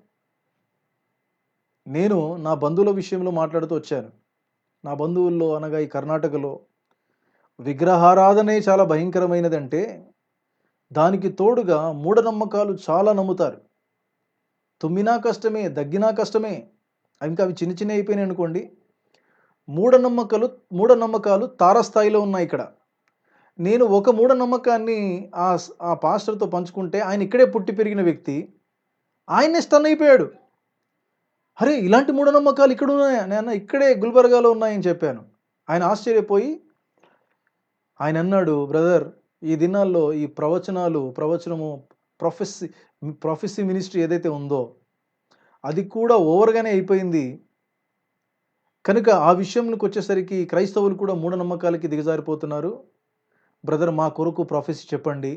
నేను నా బంధువుల విషయంలో మాట్లాడుతూ వచ్చాను. నా బంధువుల్లో అనగా ఈ కర్ణాటకలో విగ్రహారాధనే చాలా భయంకరమైనదంటే దానికి తోడుగా మూఢనమ్మకాలు చాలా నమ్ముతారు. తుమ్మినా కష్టమే, దగ్గినా కష్టమే. ఇంకా అవి చిన్న అయిపోయినాయి అనుకోండి. మూఢనమ్మకాలు తారస్థాయిలో ఉన్నాయి ఇక్కడ. నేను ఒక మూఢనమ్మకాన్ని ఆ పాస్టర్తో పంచుకుంటే ఆయన ఇక్కడే పుట్టి పెరిగిన వ్యక్తి, ఆయనే స్టన్ అయిపోయాడు. అరే, ఇలాంటి మూఢనమ్మకాలు ఇక్కడ ఉన్నాయా? నేను ఇక్కడే గుల్బర్గాలో ఉన్నాయని చెప్పాను. ఆయన ఆశ్చర్యపోయి ఆయన అన్నాడు, బ్రదర్, ఈ దినాల్లో ఈ ప్రవచనము ప్రొఫెసీ మినిస్ట్రీ ఏదైతే ఉందో అది కూడా ఓవర్గానే అయిపోయింది. కనుక ఆ విషయంకి వచ్చేసరికి క్రైస్తవులు కూడా మూఢనమ్మకాలకి దిగజారిపోతున్నారు. బ్రదర్, మా కొరకు ప్రొఫెసీ చెప్పండి,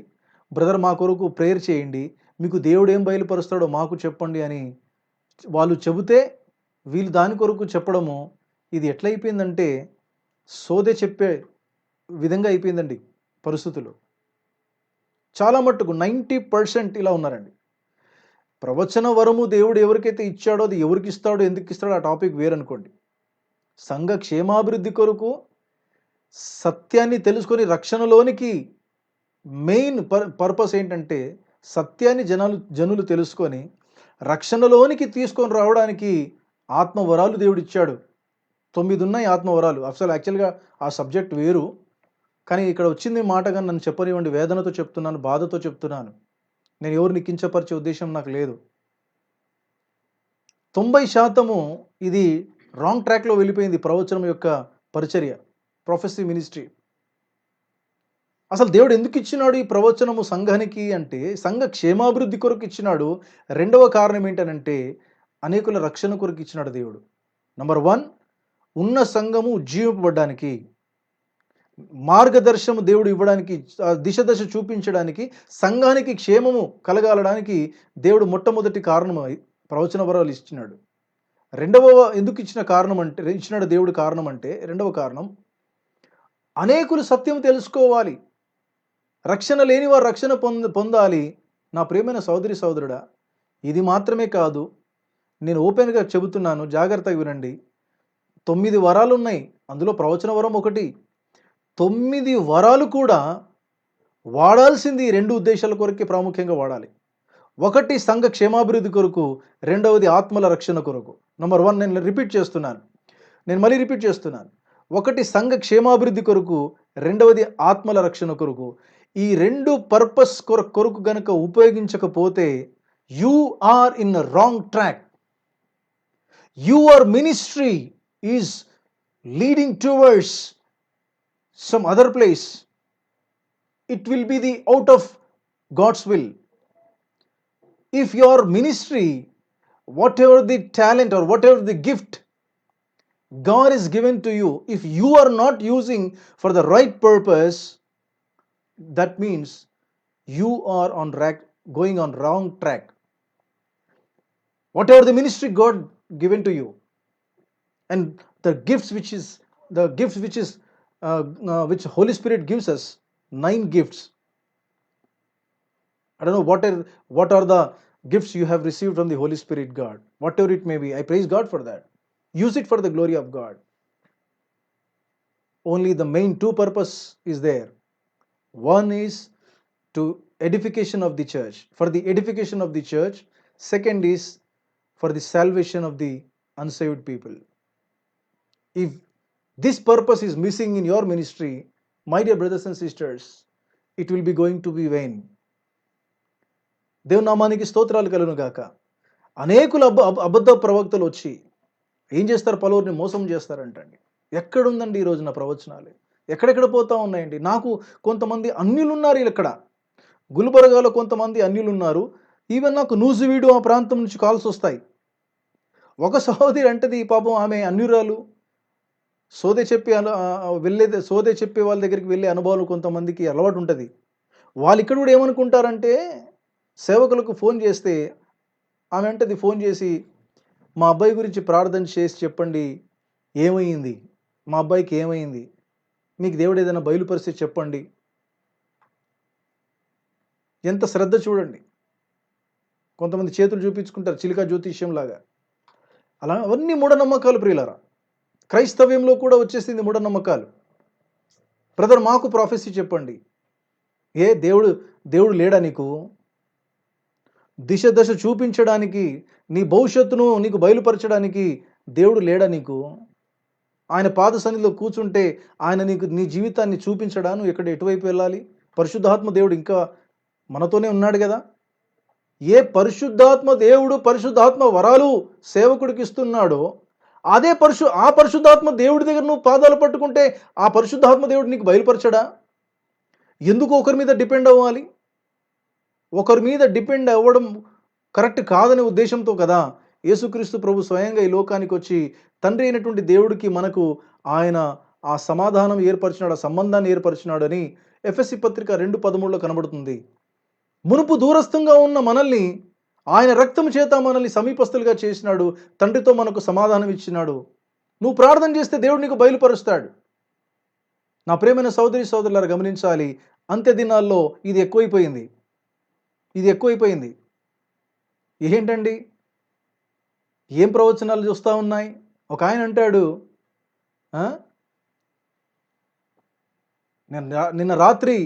బ్రదర్ మా కొరకు ప్రేయర్ చేయండి, మీకు దేవుడు ఏం బయలుపరుస్తాడో మాకు చెప్పండి అని వాళ్ళు చెబితే వీళ్ళు దాని కొరకు చెప్పడము, ఇది ఎట్లయిపోయిందంటే సోదే చెప్పే విధంగా అయిపోయిందండి పరిస్థితులు. చాలా మట్టుకు 90% ఇలా ఉన్నారండి. ప్రవచన వరము దేవుడు ఎవరికైతే ఇచ్చాడో అది ఎవరికి ఇస్తాడో, ఎందుకు ఇస్తాడో ఆ టాపిక్ వేరనుకోండి. సంఘ క్షేమాభివృద్ధి కొరకు సత్యాన్ని తెలుసుకొని రక్షణలోనికి మెయిన్ పర్పస్ ఏంటంటే సత్యాన్ని జనులు తెలుసుకొని రక్షణలోనికి తీసుకొని రావడానికి ఆత్మవరాలు దేవుడు ఇచ్చాడు. 9 ఉన్నాయి ఆత్మవరాలు. అసలు యాక్చువల్గా ఆ సబ్జెక్ట్ వేరు, కానీ ఇక్కడ వచ్చింది మాటగా నన్ను చెప్పనివ్వండి. వేదనతో చెప్తున్నాను, బాధతో చెప్తున్నాను. నేను ఎవరిని కించపరిచే ఉద్దేశం నాకు లేదు. 90% ఇది రాంగ్ ట్రాక్లో వెళ్ళిపోయింది ప్రవచనం యొక్క పరిచర్య, ప్రొఫెసీ మినిస్ట్రీ. అసలు దేవుడు ఎందుకు ఇచ్చినాడు ఈ ప్రవచనము సంఘానికి అంటే సంఘ క్షేమాభివృద్ధి కొరకు ఇచ్చినాడు. రెండవ కారణం ఏంటనంటే అనేకుల రక్షణ కొరకు ఇచ్చినాడు దేవుడు. నంబర్ 1, ఉన్న సంఘము ఉజ్జీవింపబడడానికి, మార్గదర్శనము దేవుడు ఇవ్వడానికి, దశ చూపించడానికి, సంఘానికి క్షేమము కలగాలడానికి దేవుడు మొట్టమొదటి కారణం ప్రవచన వరాలు ఇచ్చినాడు. ఎందుకు ఇచ్చినాడు దేవుడు కారణం అంటే, రెండవ కారణం, అనేకులు సత్యం తెలుసుకోవాలి, రక్షణ లేని వారు రక్షణ పొందాలి. నా ప్రియమైన సోదరి సోదరుడా, ఇది మాత్రమే కాదు, నేను ఓపెన్గా చెబుతున్నాను, జాగ్రత్తగా వినండి. 9 వరాలు ఉన్నాయి, అందులో ప్రవచన వరం ఒకటి. 9 వరాలు కూడా వాడాల్సింది 2 ఉద్దేశాల కొరకే ప్రాముఖ్యంగా వాడాలి. ఒకటి సంఘ క్షేమాభివృద్ధి కొరకు, రెండవది ఆత్మల రక్షణ కొరకు. నంబర్ 1, నేను మళ్ళీ రిపీట్ చేస్తున్నాను. ఒకటి సంఘ క్షేమాభివృద్ధి కొరకు, రెండవది ఆత్మల రక్షణ కొరకు. ఈ 2 పర్పస్ కొరకు గనక ఉపయోగించకపోతే you are in wrong track. Your ministry is leading towards some other place. It will be the out of God's will. If your ministry, whatever the talent or whatever the gift God is given to you, if you are not using for the right purpose, that means you are going on wrong track. Whatever the ministry God given to you, and the gifts which Holy Spirit gives us, 9 gifts. I don't know what are the gifts you have received from the Holy Spirit, God. Whatever it may be, I praise God for that. Use it for the glory of God. Only the main 2 purpose is there. One is to edification of the church, for the edification of the church. Second is for the salvation of the unsaved people. If this purpose is missing in your ministry, my dear brothers and sisters, it will be going to be vain. దేవుని నామానికి స్తోత్రాలు కలుగును గాక. అనేకులు అబద్ధ ప్రవక్తలు వచ్చి ఏం చేస్తారు? పలువురిని మోసం చేస్తారంటండి. ఎక్కడుందండి ఈ రోజున ప్రవచనాలు? ఎక్కడెక్కడ పోతా ఉన్నాయండి? నాకు కొంతమంది అన్యులు ఉన్నారు ఇక్కడ. గుల్బర్గాలో కొంతమంది అన్యులు ఉన్నారు. ఈవెన్ నాకు నూజివీడు ఆ ప్రాంతం నుంచి కాల్స్ వస్తాయి. ఒక సహోదరి అంటది, పాపం ఆమె అన్యురాలు, సోదే చెప్పే వాళ్ళ దగ్గరికి వెళ్ళే అనుభవాలు కొంతమందికి అలవాటు ఉంటుంది. వాళ్ళు ఇక్కడ కూడా ఏమనుకుంటారంటే, సేవకులకు ఫోన్ చేస్తే ఆమె అంటది, ఫోన్ చేసి మా అబ్బాయి గురించి ప్రార్థన చేసి చెప్పండి, ఏమైంది, మా అబ్బాయికి ఏమైంది, మీకు దేవుడు ఏదైనా బయలుపరిస్తే చెప్పండి. ఎంత శ్రద్ధ చూడండి. కొంతమంది చేతులు చూపించుకుంటారు చిలికా జ్యోతిష్యం లాగా. అలా అవన్నీ మూఢనమ్మకాలు ప్రియులారా. క్రైస్తవ్యంలో కూడా వచ్చేసింది మూఢనమ్మకాలు. బ్రదర్ మాకు ప్రాఫెసీ చెప్పండి. ఏ దేవుడు లేడా నీకు? దశ చూపించడానికి, నీ భవిష్యత్తును నీకు బయలుపరచడానికి దేవుడు లేడా నీకు? ఆయన పాద సన్నిధిలో కూర్చుంటే ఆయన నీకు నీ జీవితాన్ని చూపించడా? నువ్వు ఎటువైపు వెళ్ళాలి? పరిశుద్ధాత్మ దేవుడు ఇంకా మనతోనే ఉన్నాడు కదా. ఏ పరిశుద్ధాత్మ వరాలు సేవకుడికి ఇస్తున్నాడో ఆ పరిశుద్ధాత్మ దేవుడి దగ్గర నువ్వు పాదాలు పట్టుకుంటే ఆ పరిశుద్ధాత్మ దేవుడు నీకు బయలుపరచడా? ఎందుకు ఒకరి మీద డిపెండ్ అవ్వాలి? ఒకరి మీద డిపెండ్ అవ్వడం కరెక్ట్ కాదనే ఉద్దేశంతో కదా యేసుక్రీస్తు ప్రభు స్వయంగా ఈ లోకానికి వచ్చి తండ్రి అయినటువంటి దేవుడికి మనకు ఆయన ఆ సమాధానం ఏర్పరిచినాడు, ఆ సంబంధాన్ని ఏర్పరిచినాడు అని ఎఫెసీ పత్రిక 2:13లో కనబడుతుంది. మునుపు దూరస్థంగా ఉన్న మనల్ని ఆయన రక్తం చేత మనల్ని సమీపస్తులుగా చేసినాడు, తండ్రితో మనకు సమాధానం ఇచ్చినాడు. నువ్వు ప్రార్థన చేస్తే దేవుడు నీకు బయలుపరుస్తాడు. నా ప్రియమైన సోదరులారా గమనించాలి, అంత్య దినాల్లో ఇది ఎక్కువైపోయింది. ఏంటండి, ఏం ప్రవచనాలు చూస్తూ ఉన్నాయి? ఒక ఆయన అంటాడు, నిన్న రాత్రి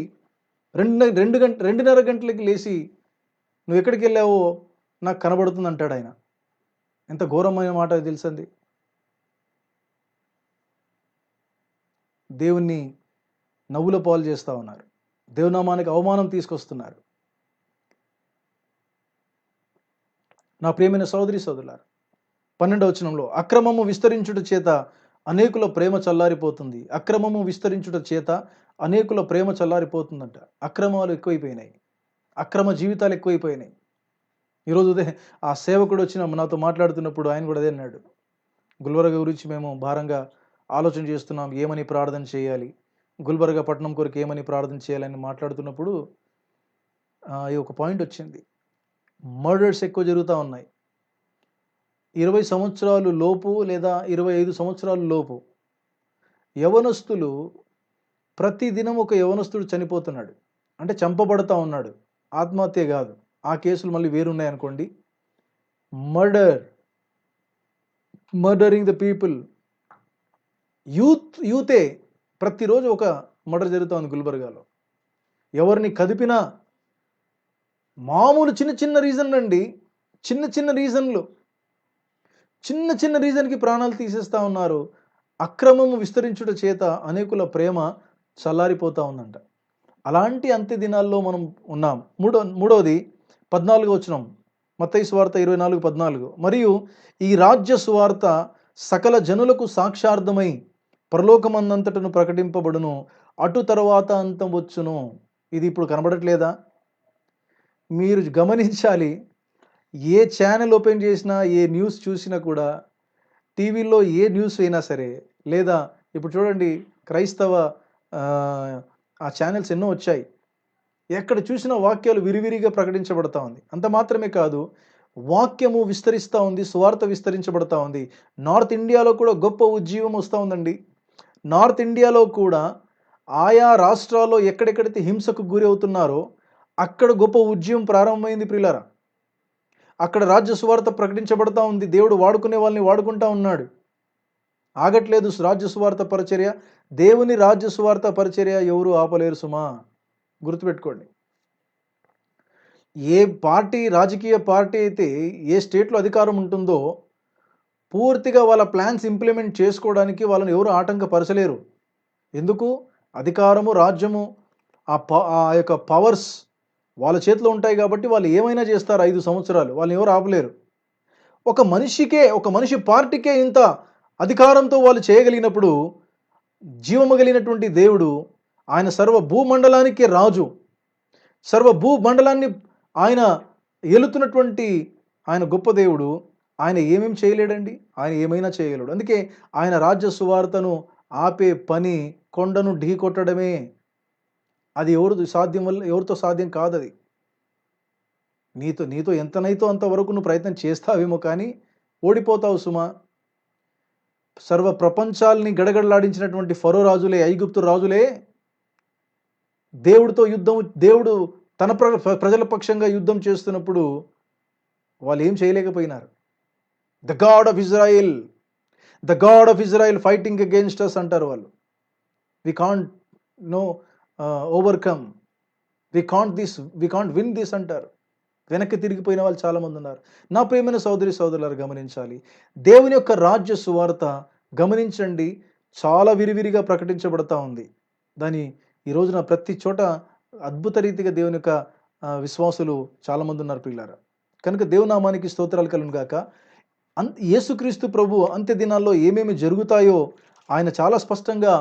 2:30 గంటలకి లేచి నువ్వు ఎక్కడికి వెళ్ళావో నాకు కనబడుతుంది అంటాడు ఆయన. ఎంత ఘోరమైన మాట తెలుసండి. దేవుణ్ణి నవ్వుల పాలు చేస్తూ ఉన్నారు. దేవునామానికి అవమానం తీసుకొస్తున్నారు. నా ప్రియమైన సోదరులారా, 12వ వచనంలో అక్రమము విస్తరించుట చేత అనేకుల ప్రేమ చల్లారిపోతుంది. అక్రమము విస్తరించుట చేత అనేకుల ప్రేమ చల్లారిపోతుందంట. అక్రమాలు ఎక్కువైపోయినాయి, అక్రమ జీవితాలు ఎక్కువైపోయినాయి. ఈరోజు ఆ సేవకుడు వచ్చిన నాతో మాట్లాడుతున్నప్పుడు ఆయన కూడా అదే అన్నాడు. గుల్బర్గా గురించి మేము భారంగా ఆలోచన చేస్తున్నాం, ఏమని ప్రార్థన చేయాలి, గుల్బర్గా పట్టణం కొరకు ఏమని ప్రార్థన చేయాలని మాట్లాడుతున్నప్పుడు ఈ ఒక పాయింట్ వచ్చింది. మర్డర్స్ ఎక్కువ జరుగుతూ ఉన్నాయి. 20 సంవత్సరాలు లోపు లేదా 25 సంవత్సరాల లోపు యవనస్తులు, ప్రతిదినం ఒక యవనస్తుడు చనిపోతున్నాడు, అంటే చంపబడతా ఉన్నాడు. ఆత్మహత్య కాదు, ఆ కేసులు మళ్ళీ వేరున్నాయనుకోండి. మర్డరింగ్ ద పీపుల్, యూతే ప్రతిరోజు ఒక మర్డర్ జరుగుతూ ఉంది గుల్బర్గాలో. ఎవరిని కదిపినా మామూలు చిన్న రీజన్ అండి, చిన్న రీజన్లు, చిన్న రీజన్కి ప్రాణాలు తీసేస్తూ ఉన్నారు. అక్రమము విస్తరించుట చేత అనేకుల ప్రేమ చల్లారిపోతా ఉందంట. అలాంటి అంత్య దినాల్లో మనం ఉన్నాం. మూడవది 14 వచనం, మత్తయి సువార్త 24:14. మరియు ఈ రాజ్య సువార్త సకల జనులకు సాక్షార్థమై పరలోకమందంతటను ప్రకటింపబడును, అటు తరువాత అంతం వచ్చును. ఇది ఇప్పుడు కనబడట్లేదా? మీరు గమనించాలి. ఏ ఛానల్ ఓపెన్ చేసినా, ఏ న్యూస్ చూసినా కూడా, టీవీలో ఏ న్యూస్ అయినా సరే, లేదా ఇప్పుడు చూడండి క్రైస్తవ ఆ ఛానల్స్ ఎన్నో వచ్చాయి. ఎక్కడ చూసినా వాక్యాలు విరివిరిగా ప్రకటించబడతా ఉంది. అంత మాత్రమే కాదు, వాక్యము విస్తరిస్తూ ఉంది, సువార్త విస్తరించబడతా ఉంది. నార్త్ ఇండియాలో కూడా గొప్ప ఉజ్జీవం వస్తూ ఉందండి. నార్త్ ఇండియాలో కూడా ఆయా రాష్ట్రాల్లో ఎక్కడెక్కడైతే హింసకు గురి అవుతున్నారో అక్కడ గొప్ప ఉజ్జీవం ప్రారంభమైంది ప్రియులారా. అక్కడ రాజ్య సువార్త ప్రకటించబడతా ఉంది. దేవుడు వాడుకునే వాళ్ళని వాడుకుంటా ఉన్నాడు. ఆగట్లేదు రాజ్య సువార్త పరిచర్య. దేవుని రాజ్య సువార్త పరిచర్య ఎవరు ఆపలేరు సుమా, గుర్తుపెట్టుకోండి. ఏ పార్టీ, రాజకీయ పార్టీ అయితే ఏ స్టేట్లో అధికారం ఉంటుందో పూర్తిగా వాళ్ళ ప్లాన్స్ ఇంప్లిమెంట్ చేసుకోవడానికి వాళ్ళని ఎవరు ఆటంకపరచలేరు. ఎందుకు? అధికారము, రాజ్యము, ఆ యొక్క పవర్స్ వాళ్ళ చేతిలో ఉంటాయి కాబట్టి వాళ్ళు ఏమైనా చేస్తారు 5 సంవత్సరాలు. వాళ్ళని ఎవరు ఆపలేరు. ఒక మనిషి పార్టీకే ఇంత అధికారంతో వాళ్ళు చేయగలిగినప్పుడు, జీవము కలిగినటువంటి దేవుడు, ఆయన సర్వ భూమండలానికి రాజు, సర్వ భూమండలాన్ని ఆయన ఏలుతున్నటువంటి ఆయన గొప్ప దేవుడు, ఆయన ఏమేమి చేయలేడండి? ఆయన ఏమైనా చేయగలడు. అందుకే ఆయన రాజ్య సువార్తను ఆపే పని కొండను ఢీ కొట్టడమే. అది ఎవరితో సాధ్యం కాదు. అది నీతో ఎంతనైతో అంతవరకు నువ్వు ప్రయత్నం చేస్తావేమో కానీ ఓడిపోతావు సుమా. సర్వ ప్రపంచాల్ని గడగడలాడించినటువంటి ఫరో రాజులే, ఐగుప్తు రాజులే దేవుడు తన ప్రజల పక్షంగా యుద్ధం చేస్తున్నప్పుడు వాళ్ళు ఏం చేయలేకపోయినారు. The God of Israel fighting against us అంటారు వాళ్ళు. We can't overcome, we can't win this అంటారు. వెనక్కి తిరిగిపోయిన వాళ్ళు చాలామంది ఉన్నారు. నా ప్రియమైన సోదరులారు గమనించాలి. దేవుని యొక్క రాజ్య సువార్త గమనించండి, చాలా విరివిరిగా ప్రకటించబడతా ఉంది. దాని ఈ రోజున ప్రతి చోట అద్భుత రీతిగా దేవుని యొక్క విశ్వాసులు చాలామంది ఉన్నారు పిల్లారా. కనుక దేవునామానికి స్తోత్రాలు కలుగును గాక. యేసుక్రీస్తు ప్రభు అంత్య దినాల్లో ఏమేమి జరుగుతాయో ఆయన చాలా స్పష్టంగా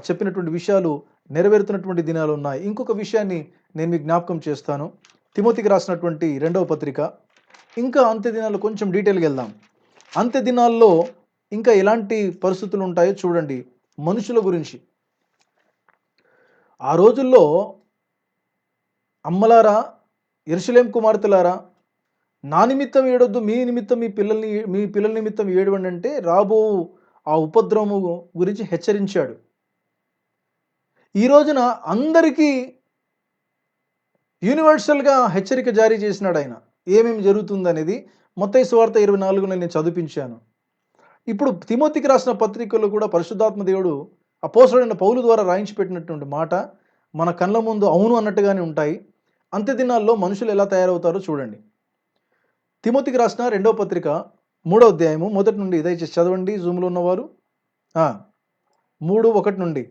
చెప్పినటువంటి విషయాలు నెరవేరుతున్నటువంటి దినాలు ఉన్నాయి. ఇంకొక విషయాన్ని నేను మీకు జ్ఞాపకం చేస్తాను. తిమోతికి రాసినటువంటి 2వ పత్రిక. ఇంకా అంత్య దినాల్లో కొంచెం డీటెయిల్గా వెళ్దాం. అంత్య దినాల్లో ఇంకా ఎలాంటి పరిస్థితులు ఉంటాయో చూడండి. మనుషుల గురించి, ఆ రోజుల్లో అమ్మలారా, యెరూషలేము కుమార్తెలారా, నా నిమిత్తం ఏడొద్దు, మీ నిమిత్తం మీ పిల్లల నిమిత్తం ఏడవండి అంటే రాబో ఆ ఉపద్రవము గురించి హెచ్చరించాడు. ఈ రోజున అందరికీ యూనివర్సల్గా హెచ్చరిక జారీ చేసినాడు ఆయన. ఏమేమి జరుగుతుందనేది మత్తయి సువార్త 24 నేను చదివించాను. ఇప్పుడు తిమోతికి రాసిన పత్రికల్లో కూడా పరిశుద్ధాత్మ దేవుడు అపోస్తలుడైన పౌలు ద్వారా రాయించి పెట్టినటువంటి మాట మన కళ్ళ ముందు అవును అన్నట్టుగానే ఉంటాయి. అంత్య దినాల్లో మనుషులు ఎలా తయారవుతారో చూడండి. తిమోతికి రాసిన 2వ పత్రిక 3వ అధ్యాయము 1 నుండి దయచేసి చదవండి జూమ్లో ఉన్నవారు. 3:1 నుండి.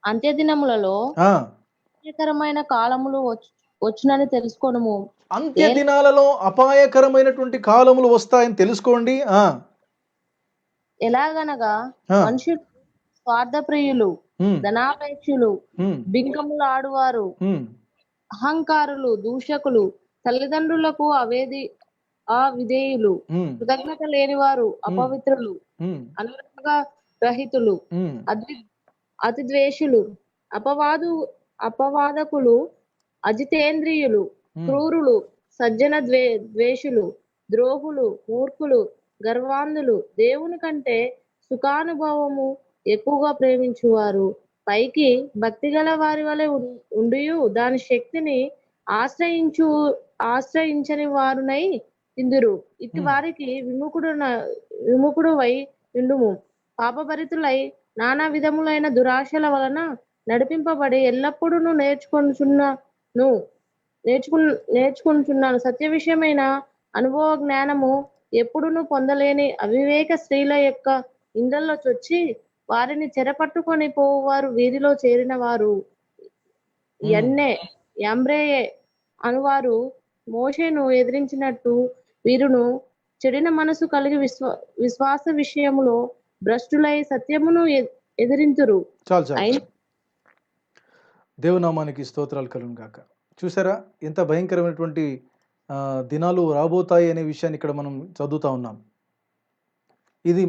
అంత్య దినములలో అపాయకరమైన కాలములు వచ్చునని తెలుసుకోనము. అంత్య దినాలలో అపాయకరమైనటువంటి కాలములు వస్తాయని తెలుసుకోండి. ఎలాగనగా మనుషులు స్వార్థప్రియులు, ధనాపేక్షులు, బింకములు ఆడువారు, అహంకారులు, దూషకులు, తల్లిదండ్రులకు అవిధేయులు, కృతజ్ఞత లేనివారు, అపవిత్రులు, అనురాగ రహితులు, అతిద్వేషులు, అపవాదకులు, అజితేంద్రియులు, క్రూరులు, సజ్జన ద్వేషులు, ద్రోహులు, మూర్ఖులు, గర్వాంధులు, దేవుని కంటే సుఖానుభవము ఎక్కువగా ప్రేమించువారు, పైకి భక్తి గల వారి వలె ఉండియు దాని శక్తిని ఆశ్రయించని వారునై ఇందురు. ఇటు వారికి విముఖుడు వై ఉండుము. పాపభరితులై నానా విధములైన దురాశల వలన నడిపింపబడి ఎల్లప్పుడూ నేర్చుకుంటున్నాను సత్య విషయమైన అనుభవ జ్ఞానము ఎప్పుడును పొందలేని అవివేక స్త్రీల యొక్క ఇండ్లలో చొచ్చి వారిని చెరపట్టుకొని పోవారు వీరిలో చేరిన వారు ఎన్నే యంబ్రేయే అనువారు మోషేను ఎదిరించినట్టు వీరును చెడిన మనసు కలిగి విశ్వాస విషయములో భ్రష్టులై సత్యమును ఎదిరింతురు. చాలు. దేవునామానికి స్తోత్రాలు కలుగును గాక. చూసారా ఎంత భయంకరమైనటువంటి దినాలు రాబోతాయి అనే విషయాన్ని ఇక్కడ మనం చదువుతా ఉన్నాం. ఇది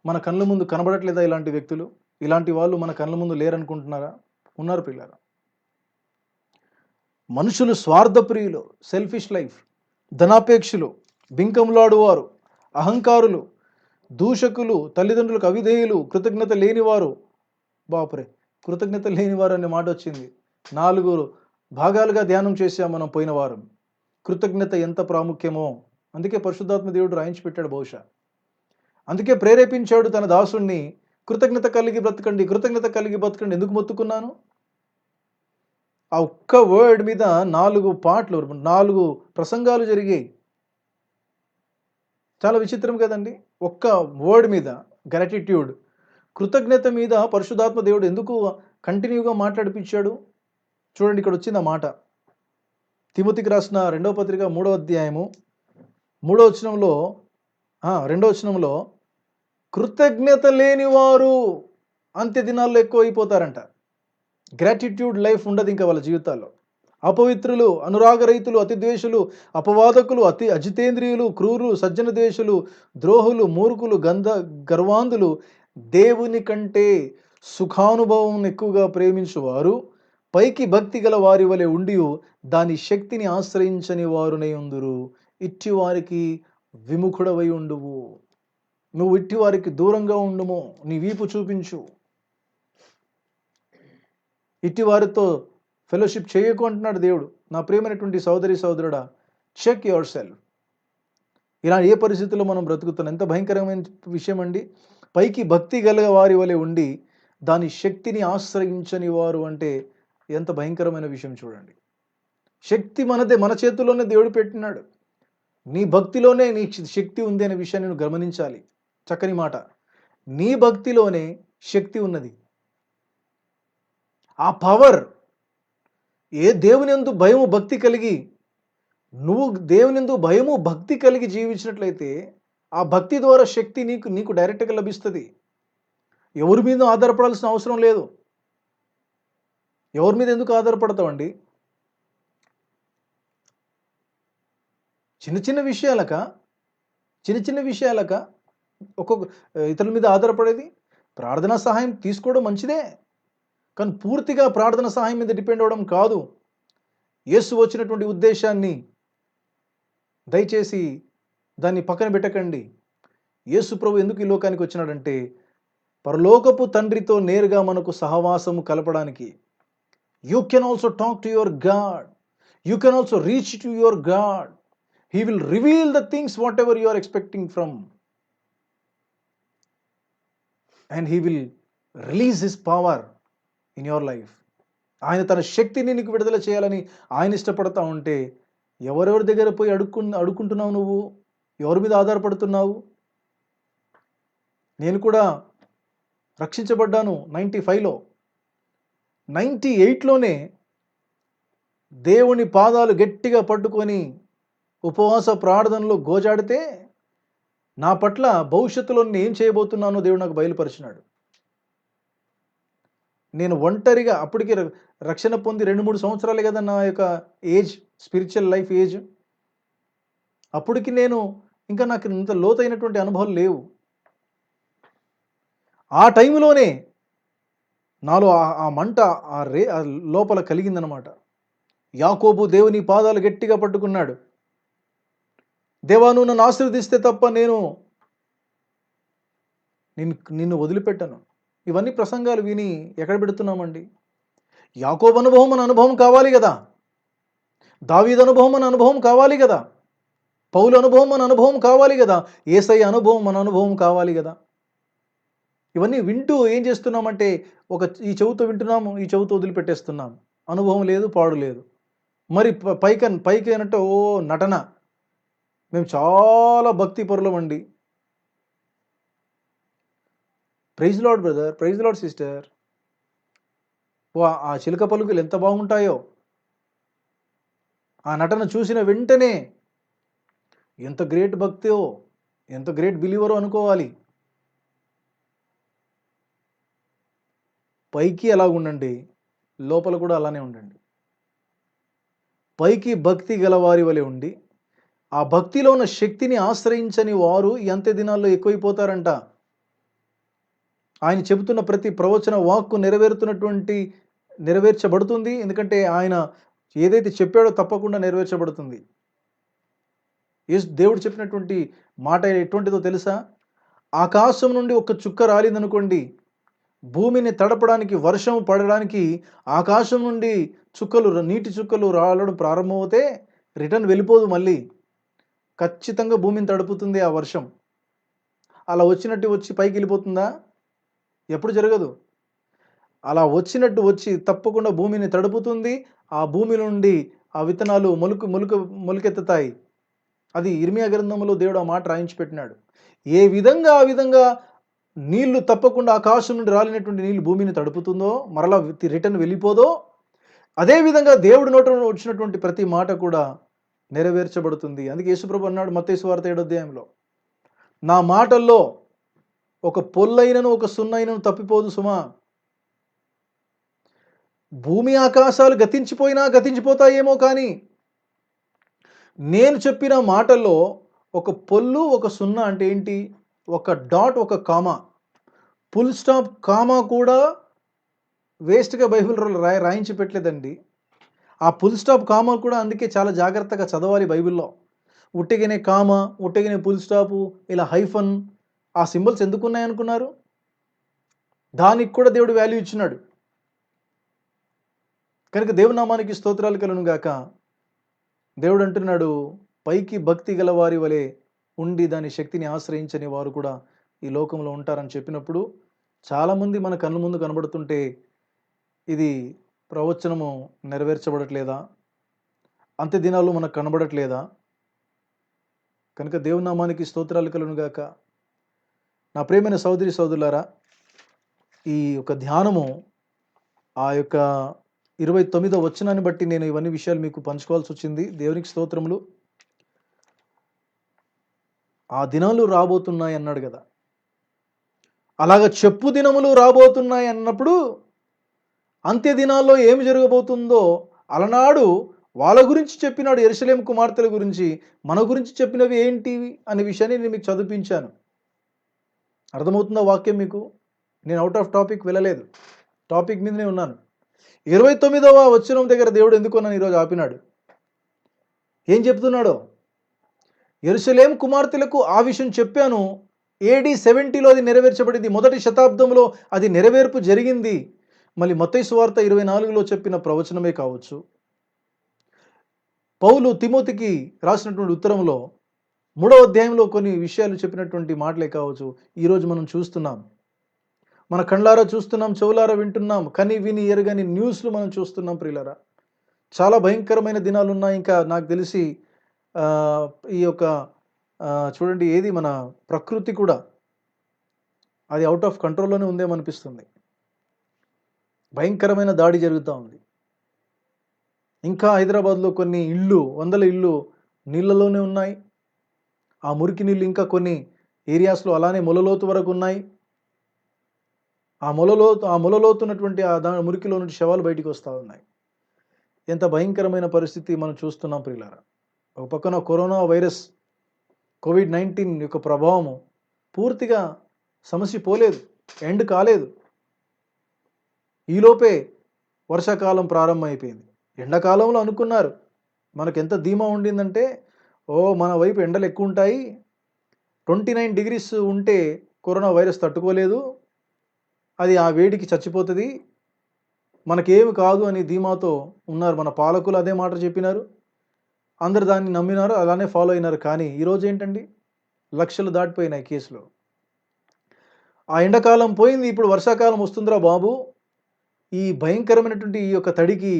మన కళ్ళ ముందు కనబడట్లేదా? ఇలాంటి వ్యక్తులు, ఇలాంటి వాళ్ళు మన కళ్ళ ముందు లేరనుకుంటున్నారా? ఉన్నారు పిల్లరా. మనుషులు స్వార్థప్రియులు, సెల్ఫిష్ లైఫ్, ధనాపేక్షులు, బింకములాడువారు, అహంకారులు, దూషకులు, తల్లిదండ్రులకు అవిధేయులు, కృతజ్ఞత లేనివారు. బాపురే, కృతజ్ఞత లేనివారు అనే మాట వచ్చింది. 4 భాగాలుగా ధ్యానం చేశాం మనం పోయిన వారం. కృతజ్ఞత ఎంత ప్రాముఖ్యమో అందుకే పరిశుద్ధాత్మ దేవుడు రాయించి పెట్టాడు. బహుశా అందుకే ప్రేరేపించాడు తన దాసుణ్ణి, కృతజ్ఞత కలిగి బ్రతకండి, కృతజ్ఞత కలిగి బ్రతకండి. ఎందుకు మొత్తుకున్నాను? ఆ ఒక్క వర్డ్ మీద 4 పాటలు, 4 ప్రసంగాలు జరిగాయి. చాలా విచిత్రం కదండి. ఒక్క వర్డ్ మీద, గ్రాటిట్యూడ్, కృతజ్ఞత మీద పరిశుద్ధాత్మ దేవుడు ఎందుకు కంటిన్యూగా మాట్లాడిపించాడు? చూడండి, ఇక్కడ వచ్చింది ఆ మాట. తిమోతికి రాసిన 2వ పత్రిక 3వ అధ్యాయము 3వ వచనంలో, 2వ వచనంలో, కృతజ్ఞత లేని వారు అంత్య దినాల్లో ఎక్కువ అయిపోతారంట. గ్రాటిట్యూడ్ లైఫ్ ఉండదు ఇంకా వాళ్ళ జీవితాల్లో. అపవిత్రులు, అనురాగరహితులు, అతిద్వేషులు, అపవాదకులు, అజితేంద్రియులు, క్రూరులు, సజ్జన ద్వేషులు, ద్రోహులు, మూర్ఖులు, గర్వాంధులు, దేవుని కంటే సుఖానుభవం ఎక్కువగా ప్రేమించువారు, పైకి భక్తి గల వారి వలె ఉండి దాని శక్తిని ఆశ్రయించని వారునై ఉందురు. ఇట్టి వారికి విముఖుడవై ఉండువు. నువ్వు ఇట్టి వారికి దూరంగా ఉండుము, నీ వీపు చూపించు. ఇట్టి వారితో ఫెలోషిప్ చేయకు అంటున్నాడు దేవుడు. నా ప్రియమైనటువంటి సోదరుడా, చెక్ యువర్ సెల్ఫ్. ఇలా ఏ పరిస్థితుల్లో మనం బ్రతుకుతున్నాం? ఎంత భయంకరమైన విషయం అండి. పైకి భక్తి గల వారి వలె ఉండి దాని శక్తిని ఆశ్రయించని వారు అంటే ఎంత భయంకరమైన విషయం చూడండి. శక్తి మనదే, మన చేతుల్లోనే దేవుడు పెట్టినాడు. నీ భక్తిలోనే నీ శక్తి ఉంది అనే విషయాన్ని నువ్వు గమనించాలి. చక్కని మాట. నీ భక్తిలోనే శక్తి ఉన్నది. ఆ పవర్, ఏ దేవునియందు భయము భక్తి కలిగి, నువ్వు దేవునియందు భయము భక్తి కలిగి జీవించినట్లయితే ఆ భక్తి ద్వారా శక్తి నీకు డైరెక్ట్గా లభిస్తుంది. ఎవరి మీద ఆధారపడాల్సిన అవసరం లేదు. ఎవరి మీద ఎందుకు ఆధారపడతావండి? చిన్న చిన్న విషయాలక ఒక్కొక్క ఇతరుల మీద ఆధారపడేది. ప్రార్థనా సహాయం తీసుకోవడం మంచిదే, కానీ పూర్తిగా ప్రార్థన సహాయం మీద డిపెండ్ అవ్వడం కాదు. యేసు వచ్చినటువంటి ఉద్దేశాన్ని దయచేసి దాన్ని పక్కన పెట్టకండి. యేసు ప్రభు ఎందుకు ఈ లోకానికి వచ్చినాడంటే పరలోకపు తండ్రితో నేరుగా మనకు సహవాసము కలపడానికి. You can also talk to your God, you can also reach to your God. He will reveal the things whatever you are expecting from, and he will release his power in your life. ఆయన తన శక్తిని నీకు విడుదల చేయాలని ఆయన ఇష్టపడతా ఉంటే ఎవరెవరి దగ్గర పోయి అడుక్కుంటున్నావు? నువ్వు ఎవరి మీద ఆధారపడుతున్నావు? నేను కూడా రక్షించబడ్డాను 95లో. 98లోనే దేవుని పాదాలు గట్టిగా పట్టుకొని ఉపవాస ప్రార్థనలో గోజాడితే నా పట్ల భవిష్యత్తులో నేను ఏం చేయబోతున్నానో దేవుడు నాకు బయలుపరిచినాడు. నేను ఒంటరిగా అప్పటికి రక్షణ పొంది 2-3 సంవత్సరాలే కదా నా యొక్క ఏజ్, స్పిరిచువల్ లైఫ్ ఏజ్. అప్పటికి నాకు ఇంత లోతైనటువంటి అనుభవాలు లేవు. ఆ టైంలోనే నాలో ఆ మంట ఆ లోపల కలిగిందనమాట. యాకోబు దేవుని పాదాలు గట్టిగా పట్టుకున్నాడు. దేవా, నువ్వు నన్ను ఆశీర్వదిస్తే తప్ప నిన్ను వదిలిపెట్టాను. ఇవన్నీ ప్రసంగాలు విని ఎక్కడ పెడుతున్నామండి? యాకోబు అనుభవం మన అనుభవం కావాలి కదా, దావీదు అనుభవం మన అనుభవం కావాలి కదా, పౌలు అనుభవం మన అనుభవం కావాలి కదా, యేసయ్య అనుభవం మన అనుభవం కావాలి కదా. ఇవన్నీ వింటూ ఏం చేస్తున్నామంటే ఈ చెవుతో వింటున్నాము, ఈ చెవుతో వదిలిపెట్టేస్తున్నాం. అనుభవం లేదు, పాడు లేదు. మరి పైకి అన్నట్టు నటన. మేము చాలా భక్తి పరులం అండి. Praise Lord brother, praise Lord sister. ఆ చిలక పలుకులు ఎంత బాగుంటాయో, ఆ నటన చూసిన వెంటనే ఎంత గ్రేట్ భక్తో, ఎంత గ్రేట్ బిలీవరో అనుకోవాలి. పైకి ఎలా ఉండండి, లోపల కూడా అలానే ఉండండి. పైకి భక్తి గలవారి వలె ఉండి, ఆ భక్తిలో ఉన్న శక్తిని ఆశ్రయించని వారు ఈ అంత్య దినాల్లో ఎక్కువైపోతారంట. ఆయన చెబుతున్న ప్రతి ప్రవచన వాక్కు నెరవేర్చబడుతుంది. ఎందుకంటే ఆయన ఏదైతే చెప్పాడో తప్పకుండా నెరవేర్చబడుతుంది. దేవుడు చెప్పినటువంటి మాట ఎటువంటిదో తెలుసా? ఆకాశం నుండి ఒక చుక్క రాలిందనుకోండి, భూమిని తడపడానికి, వర్షం పడడానికి ఆకాశం నుండి నీటి చుక్కలు రాలడం ప్రారంభమవుతే రిటర్న్ వెళ్ళిపోదు, మళ్ళీ ఖచ్చితంగా భూమిని తడుపుతుంది ఆ వర్షం. అలా వచ్చినట్టు వచ్చి పైకి వెళ్ళిపోతుందా? ఎప్పుడు జరగదు. అలా వచ్చినట్టు వచ్చి తప్పకుండా భూమిని తడుపుతుంది. ఆ భూమి నుండి ఆ విత్తనాలు మొలకెత్తుతాయి. అది ఇర్మియా గ్రంథంలో దేవుడు ఆ మాట రాయించి పెట్టినాడు. ఏ విధంగా ఆ విధంగా నీళ్లు తప్పకుండా ఆకాశం నుండి రాలినటువంటి నీళ్లు భూమిని తడుపుతుందో, మరలా రిటర్న్ వెళ్ళిపోదో, అదేవిధంగా దేవుడి నోట వచ్చినటువంటి ప్రతి మాట కూడా నెరవేర్చబడుతుంది. అందుకే యేసుప్రభు అన్నాడు మత్తయి సువార్త 7వ అధ్యాయంలో, నా మాటల్లో ఒక పొల్లైనను ఒక సున్నైనను తప్పిపోదు సుమా. భూమి ఆకాశాలు గతించిపోతాయేమో, కానీ నేను చెప్పిన మాటల్లో ఒక పొల్లు ఒక సున్నా అంటే ఏంటి? ఒక డాట్, ఒక కామా, ఫుల్ స్టాప్, కామా కూడా వేస్ట్గా బైబిల్ రాయించి పెట్టలేదండి. ఆ ఫుల్ స్టాప్, కామా కూడా అందుకే చాలా జాగ్రత్తగా చదవాలి బైబిల్లో. ఉట్టిగానే కామా, ఉట్టిగానే ఫుల్ స్టాపు, ఇలా హైఫన్, ఆ సింబల్స్ ఎందుకు ఉన్నాయనుకున్నారు? దానికి కూడా దేవుడు వాల్యూ ఇచ్చినాడు. కనుక దేవుని నామానికి స్తోత్రాలు కలుగును గాక. దేవుడు అంటున్నాడు, పైకి భక్తి గల వారి వలె ఉండి దాని శక్తిని ఆశ్రయించని వారు కూడా ఈ లోకంలో ఉంటారని చెప్పినప్పుడు, చాలామంది మన కళ్ళ ముందు కనబడుతుంటే ఇది ప్రవచనము నెరవేర్చబడట్లేదా? అంత్య దినాల్లో మనకు కనబడట్లేదా? కనుక దేవుని నామానికి స్తోత్రాలు కలుగును గాక. నా ప్రియమైన సోదరి సోదరులారా, ఈ యొక్క ధ్యానము ఆ యొక్క 29వ వచనాన్ని బట్టి నేను ఇవన్నీ విషయాలు మీకు పంచుకోవాల్సి వచ్చింది. దేవునికి స్తోత్రములు. ఆ దినాలు రాబోతున్నాయి అన్నాడు కదా, అలాగా చెప్పు దినములు రాబోతున్నాయి అన్నప్పుడు అంత్య దినాల్లో ఏమి జరగబోతుందో అలనాడు వాళ్ళ గురించి చెప్పినాడు. యెరూషలేము కుమార్తెల గురించి, మన గురించి చెప్పినవి ఏంటి అనే విషయాన్ని నేను మీకు చదివించాను. అర్థమవుతుందా వాక్యం మీకు? నేను అవుట్ ఆఫ్ టాపిక్ వెళ్ళలేదు, టాపిక్ మీదనే ఉన్నాను. 29వ వచనం దగ్గర దేవుడు ఎందుకో నన్ను ఈరోజు ఆపినాడు. ఏం చెప్తున్నాడో, యెరూషలేము కుమార్తెలకు ఆ విషయం చెప్పాను. AD 70లో అది నెరవేర్చబడింది. మొదటి శతాబ్దంలో అది నెరవేర్పు జరిగింది. మళ్ళీ మత్తయి సువార్త 24లో చెప్పిన ప్రవచనమే కావచ్చు, పౌలు తిమోతికి రాసినటువంటి ఉత్తరంలో 3వ అధ్యాయంలో కొన్ని విషయాలు చెప్పినటువంటి మాటలే కావచ్చు, ఈరోజు మనం చూస్తున్నాం. మన కళ్ళారా చూస్తున్నాం, చెవులారా వింటున్నాం, కని విని ఎరగని న్యూస్లు మనం చూస్తున్నాం. ప్రియులారా, చాలా భయంకరమైన దినాలు ఉన్నాయి. ఇంకా నాకు తెలిసి ఈ యొక్క చూడండి, ఏది మన ప్రకృతి కూడా అది అవుట్ ఆఫ్ కంట్రోల్లోనే ఉందేమనిపిస్తుంది. భయంకరమైన దాడి జరుగుతూ ఉంది. ఇంకా హైదరాబాద్లో కొన్ని వందల ఇళ్ళు నీళ్ళలోనే ఉన్నాయి. ఆ మురికి నీళ్ళు ఇంకా కొన్ని ఏరియాస్లో అలానే మొలలోతు వరకు ఉన్నాయి. ఆ మొలలోతున్నటువంటి మురికిలో నుండి శవాలు బయటికి వస్తూ ఉన్నాయి. ఎంత భయంకరమైన పరిస్థితి మనం చూస్తున్నాం ప్రియులారా. ఒక పక్కన కరోనా వైరస్ COVID-19 యొక్క ప్రభావము పూర్తిగా సమస్య పోలేదు, ఎండ్ కాలేదు. ఈలోపే వర్షాకాలం ప్రారంభమైపోయింది. ఎండాకాలంలో అనుకున్నారు, మనకెంత ధీమా ఉండిందంటే, మన వైపు ఎండలు ఎక్కువ ఉంటాయి, 29 degrees ఉంటే కరోనా వైరస్ తట్టుకోలేదు, అది ఆ వేడికి చచ్చిపోతుంది, మనకేమి కాదు అని ధీమాతో ఉన్నారు. మన పాలకులు అదే మాట చెప్పినారు, అందరు దాన్ని నమ్మినారు, అలానే ఫాలో అయినారు. కానీ ఈరోజు ఏంటండి, లక్షలు దాటిపోయినాయి కేసులు. ఆ ఎండాకాలం పోయింది, ఇప్పుడు వర్షాకాలం వస్తుందిరా బాబు. ఈ భయంకరమైనటువంటి ఈ యొక్క తడికి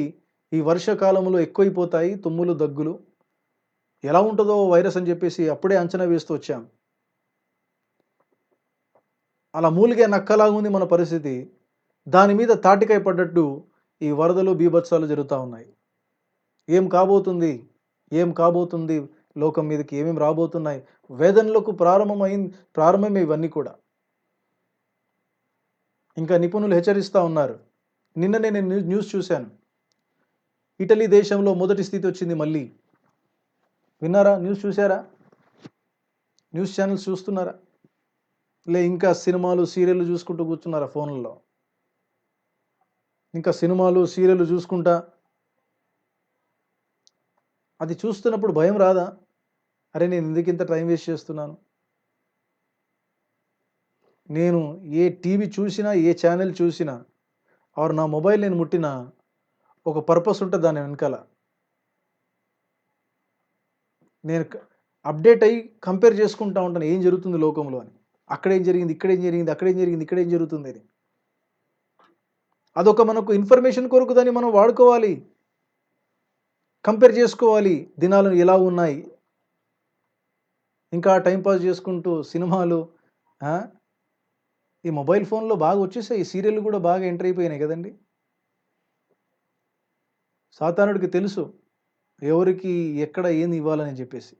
ఈ వర్షాకాలంలో ఎక్కువైపోతాయి తుమ్ములు, దగ్గులు. ఎలా ఉంటుందో వైరస్ అని చెప్పేసి అప్పుడే అంచనా వేస్తూ వచ్చాం. అలా మూలిగే నక్కలాగా ఉంది మన పరిస్థితి. దాని మీద తాటికాయ పడ్డట్టు ఈ వరదలు బీభత్సాలు జరుగుతూ ఉన్నాయి. ఏం కాబోతుంది, ఏం కాబోతుంది, లోకం మీదకి ఏమేమి రాబోతున్నాయి, వేదనలకు ప్రారంభమే ఇవన్నీ కూడా. ఇంకా నిపుణులు హెచ్చరిస్తూ ఉన్నారు. నిన్ననే నేను న్యూస్ చూశాను. ఇటలీ దేశంలో మొదటి స్థితి వచ్చింది మళ్ళీ. విన్నారా? న్యూస్ చూసారా? న్యూస్ ఛానల్స్ చూస్తున్నారా? ఇంకా సినిమాలు సీరియళ్ళు చూసుకుంటూ కూర్చున్నారా ఫోన్లలో? ఇంకా సినిమాలు సీరియళ్ళు చూసుకుంటా అది చూస్తున్నప్పుడు భయం రాదా? అరే నేను ఎందుకు ఇంత టైం వేస్ట్ చేస్తున్నాను? నేను ఏ టీవీ చూసినా, ఏ ఛానల్ చూసినా, ఆర్ నా మొబైల్ నేను ముట్టినా ఒక పర్పస్ ఉంటుంది దాని వెనకాల. నేను అప్డేట్ అయ్యి కంపేర్ చేసుకుంటూ ఉంటాను ఏం జరుగుతుంది లోకంలో అని. అక్కడేం జరిగింది, ఇక్కడేం జరిగింది, అక్కడేం జరిగింది, ఇక్కడేం జరుగుతుంది అని. అదొక మనకు ఇన్ఫర్మేషన్ కొరకు దాన్ని మనం వాడుకోవాలి, కంపేర్ చేసుకోవాలి దినాలు ఎలా ఉన్నాయి. ఇంకా టైంపాస్ చేసుకుంటూ సినిమాలు, ఈ మొబైల్ ఫోన్లో బాగా వచ్చేసాయి. ఈ సీరియళ్ళు కూడా బాగా ఎంటర్ అయిపోయినాయి కదండి. సాతానుడికి తెలుసు ఎవరికి ఎక్కడ ఏంది ఇవ్వాలని చెప్పేసి.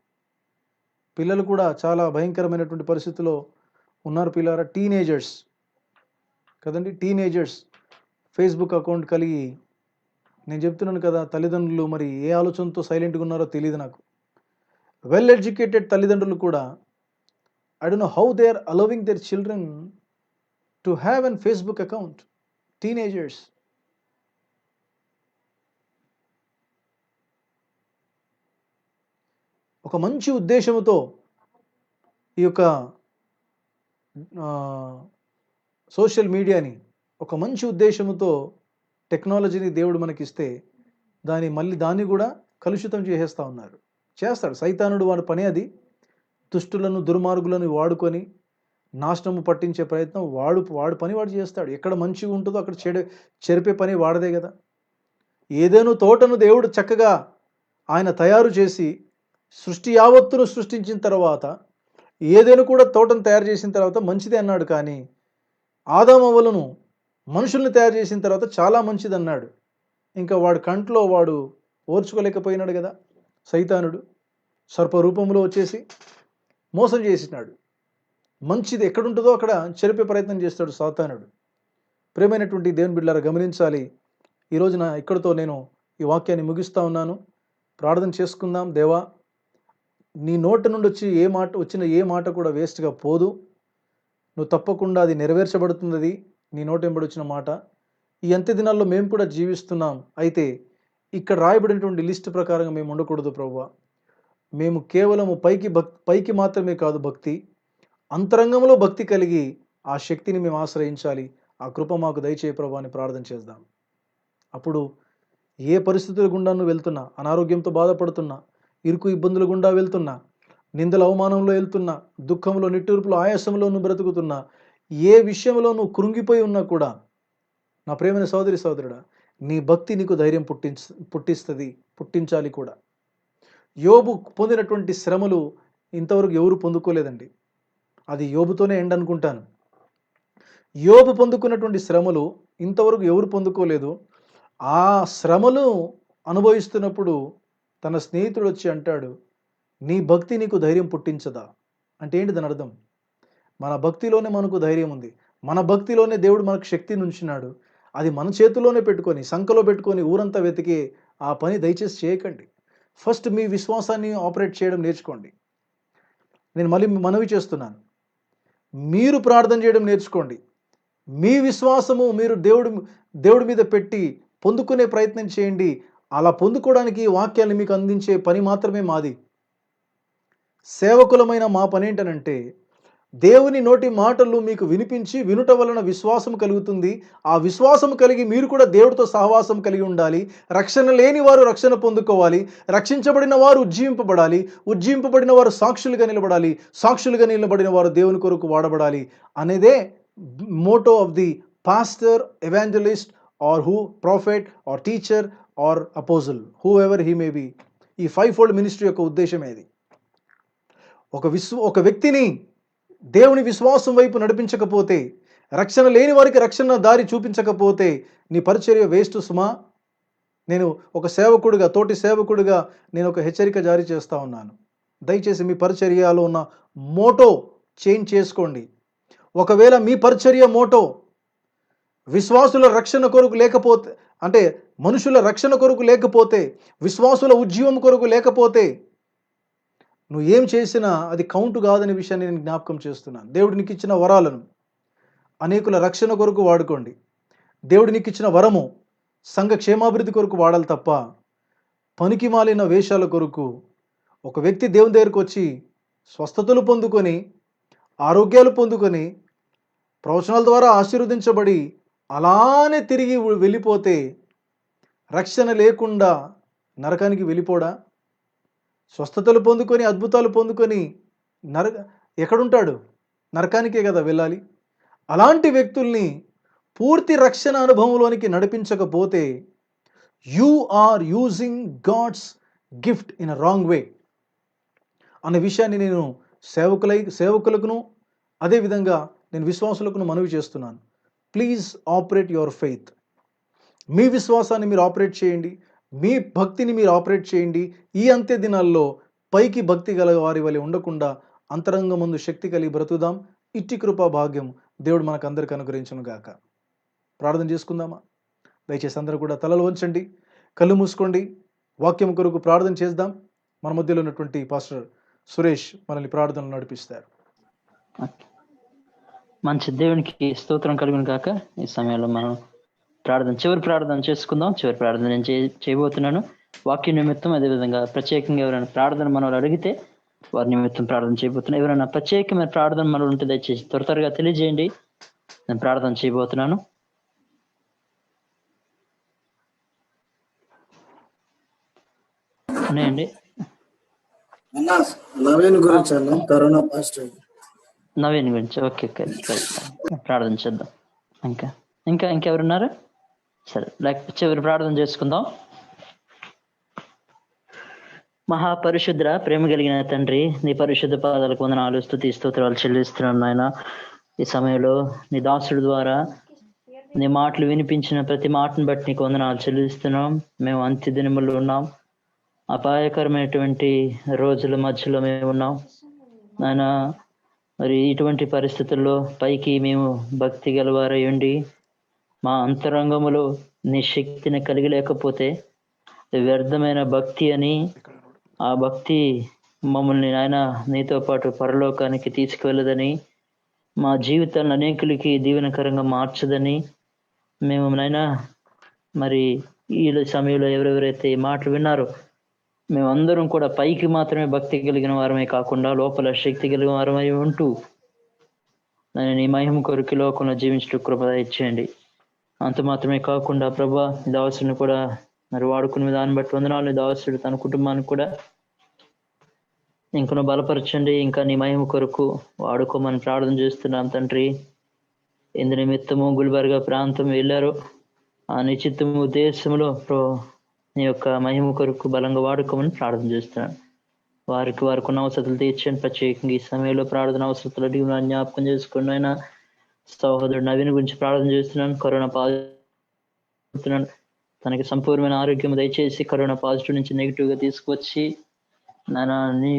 పిల్లలు కూడా చాలా భయంకరమైనటువంటి పరిస్థితిలో ఉన్నారు. పిల్లరా, టీనేజర్స్ కదండి, టీనేజర్స్ ఫేస్బుక్ అకౌంట్ కలిగి, నేను చెప్తున్నాను కదా, తల్లిదండ్రులు మరి ఏ ఆలోచనతో సైలెంట్గా ఉన్నారో తెలియదు నాకు. వెల్ ఎడ్యుకేటెడ్ తల్లిదండ్రులు కూడా I don't know how they are allowing their children to have an Facebook account. Teenagers ఒక మంచి ఉద్దేశంతో ఈ యొక్క సోషల్ మీడియాని, ఒక మంచి ఉద్దేశంతో టెక్నాలజీని దేవుడు మనకిస్తే దాన్ని కూడా కలుషితం చేసేస్తూ ఉన్నారు. చేస్తాడు సైతానుడు, వాడి పని అది. దుష్టులను దుర్మార్గులను వాడుకొని నాశనము పట్టించే ప్రయత్నం వాడు పని వాడు చేస్తాడు. ఎక్కడ మంచిగా ఉంటుందో అక్కడ చెరిపే పని వాడదే కదా. ఏదేను తోటను దేవుడు చక్కగా ఆయన తయారు చేసి సృష్టి యావత్తును సృష్టించిన తర్వాత, ఏదేను కూడా తోటను తయారు చేసిన తర్వాత మంచిది అన్నాడు. కానీ ఆదామవ్వలను మనుషుల్ని తయారు చేసిన తర్వాత చాలా మంచిది అన్నాడు. ఇంకా వాడు కంట్లో వాడు ఓర్చుకోలేకపోయినాడు కదా సైతానుడు. సర్పరూపంలో వచ్చేసి మోసం చేసినాడు. మంచిది ఎక్కడుంటుందో అక్కడ చెరిపే ప్రయత్నం చేస్తాడు సాతానుడు. ప్రియమైనటువంటి దేవుని బిడ్డలారా గమనించాలి. ఈ రోజున ఇక్కడితో నేను ఈ వాక్యాన్ని ముగిస్తూ ఉన్నాను. ప్రార్థన చేసుకుందాం. దేవా, నీ నోటి నుండి వచ్చిన ఏ మాట కూడా వేస్ట్గా పోదు. నువ్వు తప్పకుండా అది నెరవేర్చబడుతుంది. నీ నోటి వెంబడి వచ్చిన మాట. ఈ అంత్య దినాల్లో మేము కూడా జీవిస్తున్నాం. అయితే ఇక్కడ రాయబడినటువంటి లిస్ట్ ప్రకారంగా మేము ఉండకూడదు ప్రభువా. మేము కేవలము పైకి మాత్రమే కాదు భక్తి, అంతరంగంలో భక్తి కలిగి ఆ శక్తిని మేము ఆశ్రయించాలి. ఆ కృప మాకు దయచేయ ప్రభువా అని ప్రార్థన చేద్దాం. అప్పుడు ఏ పరిస్థితుల గుండా నువ్వు వెళ్తున్నా, అనారోగ్యంతో బాధపడుతున్నా, ఇరుకు ఇబ్బందుల గుండా వెళ్తున్నా, నిందల అవమానంలో వెళ్తున్నా, దుఃఖంలో నిట్టూర్పులో ఆయాసంలో నువ్వు బ్రతుకుతున్నా, ఏ విషయంలో నువ్వు కృంగిపోయి ఉన్నా కూడా నా ప్రేమైన సోదరి సోదరుడా, నీ భక్తి నీకు ధైర్యం పుట్టించాలి కూడా. యోబు పొందినటువంటి శ్రమలు ఇంతవరకు ఎవరు పొందుకోలేదండి. అది యోబుతోనే ఎండ్ అనుకుంటాను. యోబు పొందుకున్నటువంటి శ్రమలు ఇంతవరకు ఎవరు పొందుకోలేదు. ఆ శ్రమలు అనుభవిస్తున్నప్పుడు తన స్నేహితుడు వచ్చి అంటాడు, నీ భక్తి నీకు ధైర్యం పుట్టించదా? అంటే ఏంటి దాని అర్థం? మన భక్తిలోనే మనకు ధైర్యం ఉంది. మన భక్తిలోనే దేవుడు మనకు శక్తిని ఉంచినాడు. అది మన చేతిలోనే పెట్టుకొని, సంకలో పెట్టుకొని ఊరంతా వెతికి ఆ పని దయచేసి చేయకండి. ఫస్ట్ మీ విశ్వాసాన్ని ఆపరేట్ చేయడం నేర్చుకోండి. నేను మళ్ళీ మనవి చేస్తున్నాను, మీరు ప్రార్థన చేయడం నేర్చుకోండి. మీ విశ్వాసము మీరు దేవుడి మీద పెట్టి పొందుకునే ప్రయత్నం చేయండి. అలా పొందుకోవడానికి ఈ వాక్యాన్ని మీకు అందించే పని మాత్రమే మాది. సేవకులమైన మా పని ఏంటనంటే, దేవుని నోటి మాటలు మీకు వినిపించి వినుట వలన విశ్వాసం కలుగుతుంది. ఆ విశ్వాసం కలిగి మీరు కూడా దేవుడితో సహవాసం కలిగి ఉండాలి. రక్షణ లేని వారు రక్షణ పొందుకోవాలి. రక్షించబడిన వారు ఉజ్జీవింపబడాలి. ఉజ్జీవింపబడిన వారు సాక్షులుగా నిలబడాలి. సాక్షులుగా నిలబడిన వారు దేవుని కొరకు వాడబడాలి అనేదే motto of the pastor, evangelist or prophet or teacher or apostle, who ever he may be. ఈ 5-fold మినిస్ట్రీ యొక్క ఉద్దేశం ఏది? ఒక వ్యక్తిని దేవుని విశ్వాసం వైపు నడిపించకపోతే, రక్షణ లేని వారికి రక్షణ దారి చూపించకపోతే నీ పరిచర్య వేస్ట్ సుమా. నేను ఒక సేవకుడిగా, తోటి సేవకుడిగా నేను ఒక హెచ్చరిక జారీ చేస్తా ఉన్నాను. దయచేసి మీ పరిచర్యలో ఉన్న మోటో చేంజ్ చేసుకోండి. ఒకవేళ మీ పరిచర్య మోటో విశ్వాసుల రక్షణ కొరకు లేకపోతే, అంటే మనుషుల రక్షణ కొరకు లేకపోతే, విశ్వాసుల ఉజ్జీవం కొరకు లేకపోతే, నువ్వు ఏం చేసినా అది కౌంటు కాదనే విషయాన్ని నేను జ్ఞాపకం చేస్తున్నాను. దేవుడు నీకు ఇచ్చిన వరాలను అనేకుల రక్షణ కొరకు వాడుకోండి. దేవుడు నీకు ఇచ్చిన వరము సంఘ క్షేమాభివృద్ధి కొరకు వాడాలి తప్ప పనికి మాలిన వేషాల కొరకు. ఒక వ్యక్తి దేవుని దగ్గరకు వచ్చి స్వస్థతలు పొందుకొని, ఆరోగ్యాలు పొందుకొని, ప్రవచనాల ద్వారా ఆశీర్వదించబడి అలానే తిరిగి వెళ్ళిపోతే, రక్షణ లేకుండా నరకానికి వెళ్ళిపోడా? స్వస్థతలు పొందుకొని, అద్భుతాలు పొందుకొని ఎక్కడుంటాడు? నరకానికే కదా వెళ్ళాలి. అలాంటి వ్యక్తుల్ని పూర్తి రక్షణ అనుభవంలోనికి నడిపించకపోతే you are using God's gift in a wrong way అనే విషయాన్ని నేను సేవకులకును అదేవిధంగా నేను విశ్వాసులకును మనవి చేస్తున్నాను. Please operate your faith. మీ విశ్వాసాన్ని మీరు ఆపరేట్ చేయండి, మీ భక్తిని మీరు ఆపరేట్ చేయండి. ఈ అంత్య దినాల్లో పైకి భక్తి గల వారి వలె ఉండకుండా అంతరంగ ముందు శక్తి కలిగి బ్రతుకుదాం. ఇట్టి కృపా భాగ్యం దేవుడు మనకు అందరికి అనుగ్రహించును గాక. ప్రార్థన చేసుకుందామా? దయచేసి అందరూ కూడా తలలు వంచండి, కళ్ళు మూసుకోండి. వాక్యం కొరకు ప్రార్థన చేద్దాం. మన మధ్యలో ఉన్నటువంటి పాస్టర్ సురేష్ మనల్ని ప్రార్థనలు నడిపిస్తారు. మంచి దేవునికి స్తోత్రం కలుగును కాక. ఈ సమయంలో మనం చివరి ప్రార్థన చేసుకుందాం. చివరి ప్రార్థన నేను చేయబోతున్నాను వాక్య నిమిత్తం. అదేవిధంగా ప్రత్యేకంగా ఎవరైనా ప్రార్థన మనల్ని అడిగితే వారి నిమిత్తం ప్రార్థన చేయబోతున్నాను. ఎవరైనా ప్రత్యేకమైన ప్రార్థన మనలో ఉంటే దయచేసి త్వరగా తెలియజేయండి. నేను ప్రార్థన చేయబోతున్నాను. ఉన్నాయండి. నవీన్ గురించి అన్న, కరోనా పాజిటివ్. నవీన్ గురించి ఓకే, ప్రార్థన చేద్దాం. ఇంకెవరున్నారు? సరే, లేకపోతే చివరి ప్రార్థన చేసుకుందాం. మహాపరిశుద్ర ప్రేమ కలిగిన తండ్రి, నీ పరిశుద్ధ పాదాలకు వందనాలు, స్తుతి స్తోత్రాలు చెల్లిస్తున్నాను నాయన. ఈ సమయంలో నీ దాసుడి ద్వారా నీ మాటలు వినిపించిన ప్రతి మాటను బట్టి నీకు వందనాలు చెల్లిస్తున్నాం. మేము అంత్య దినములు ఉన్నాం, అపాయకరమైనటువంటి రోజుల మధ్యలో మేము ఉన్నాం నాయన. మరి ఇటువంటి పరిస్థితుల్లో పైకి మేము భక్తి గలవారై ఉండి మా అంతరంగములో నీ శక్తిని కలిగి లేకపోతే వ్యర్థమైన భక్తి అని, ఆ భక్తి మమ్మల్ని నాయన నీతో పాటు పరలోకానికి తీసుకువెళ్ళదని, మా జీవితాలను అనేకులకి దీవెనకరంగా మార్చదని మేము నాయన మరి ఈ సమయంలో ఎవరెవరైతే ఈ మాటలు విన్నారో మేమందరం కూడా పైకి మాత్రమే భక్తి కలిగిన వారమే కాకుండా లోపల శక్తి కలిగిన వారమై ఉంటూ నేను నీ మహిమ కొరకు లోకంలో జీవించడం కృప ఇచ్చేయండి. అంత మాత్రమే కాకుండా ప్రభా, దాసుని కూడా మరి వాడుకునే దాన్ని బట్టి వందనాలు. దాసుడు తన కుటుంబానికి కూడా ఇంకనూ బలపరచండి. ఇంకా నీ మహిమ కొరకు వాడుకోమని ప్రార్థన చేస్తున్నాం తండ్రి. ఎందు నిమిత్తము గుల్బర్గా ప్రాంతం వెళ్ళారు, ఆ నిశ్చిత్తము ఉద్దేశంలో నీ యొక్క మహిమ కొరకు బలంగా వాడుకోమని ప్రార్థన చేస్తున్నాను. వారికి ఉన్న అవసరాలు తీర్చండి. ప్రత్యేకంగా ఈ సమయంలో ప్రార్థన అవసరాలు అడిగి జ్ఞాపకం చేసుకోండి. ఆయన సహోదరుడు నవీన్ గురించి ప్రార్థన చేస్తున్నాను. కరోనా పాజిటివ్, తనకి సంపూర్ణమైన ఆరోగ్యం దయచేసి కరోనా పాజిటివ్ నుంచి నెగిటివ్ గా తీసుకువచ్చి నాన్న నీ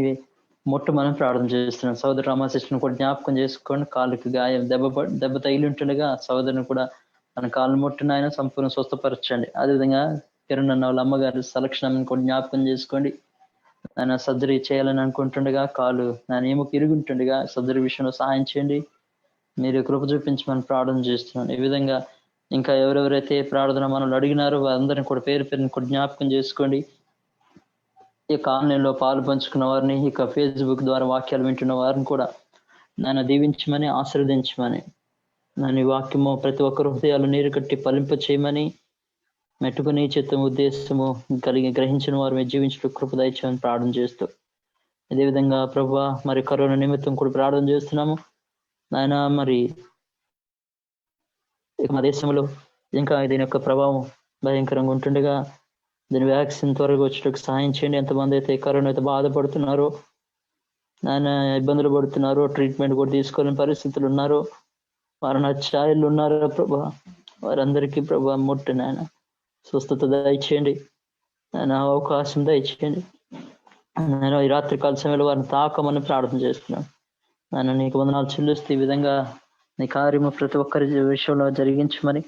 మనం ప్రార్థన చేస్తున్నాను. సహోదరు రామాశిష్ను కూడా జ్ఞాపకం చేసుకోండి. కాళ్ళకి గాయం దెబ్బ తగిలి ఉంటుండగా సహోదరుని కూడా తన కాళ్ళు ముట్టిన ఆయన సంపూర్ణ స్వస్థపరచండి. అదేవిధంగా కిరణ్ అన్న వాళ్ళ అమ్మగారి సెలక్షన్ కూడా జ్ఞాపకం చేసుకోండి. ఆయన సర్జరీ చేయాలని అనుకుంటుండగా కాలు నేను ఏమో ఇరుగుంటుండగా సర్జరీ విషయంలో సహాయం చేయండి. మీరు కృప చూపించమని ప్రార్థన చేస్తున్నాను. ఈ విధంగా ఇంకా ఎవరెవరైతే ప్రార్థన మనల్ని అడిగినారో వారందరినీ కూడా పేరు పేరుని కూడా జ్ఞాపకం చేసుకోండి. ఈ ఆన్లైన్లో పాలు పంచుకున్న వారిని, ఇక ఫేస్బుక్ ద్వారా వాక్యాలు వింటున్న వారిని కూడా నన్ను దీవించమని, ఆశీర్వదించమని, నన్ను వాక్యము ప్రతి ఒక్కరు హృదయాలు నీరు కట్టి ఫలింప చేయమని, మెట్టుకుని చిత్తము ఉద్దేశము కలిగి గ్రహించిన వారు జీవించడం కృప దయచేయమని ప్రార్థన చేస్తూ, అదేవిధంగా ప్రభువా మరి కరోనా నిమిత్తం కూడా ప్రార్థన చేస్తున్నాము నాయన. మరి మా దేశంలో ఇంకా దీని యొక్క ప్రభావం భయంకరంగా ఉంటుండగా దీని వ్యాక్సిన్ త్వరగా వచ్చేటకు సహాయం చేయండి. ఎంతమంది అయితే కరోనా అయితే బాధపడుతున్నారో నాయన ఇబ్బందులు పడుతున్నారు, ట్రీట్మెంట్ కూడా తీసుకోలేని పరిస్థితులు ఉన్నారు, మరణ ఛాయలు ఉన్నారు ప్రభా. వారందరికీ ప్రభా ముట్టి నాయన స్వస్థత దయచేయండి, నాయన అవకాశం దయచేయండి. నేను ఈ రాత్రి కాల సమయంలో వారిని తాకమని ప్రార్థన చేస్తున్నాను. నాయన నీకు వందనాలు చెల్లిస్తూ ఈ విధంగా నీ కార్యము ప్రతి ఒక్కరి విషయంలో జరిగించమని,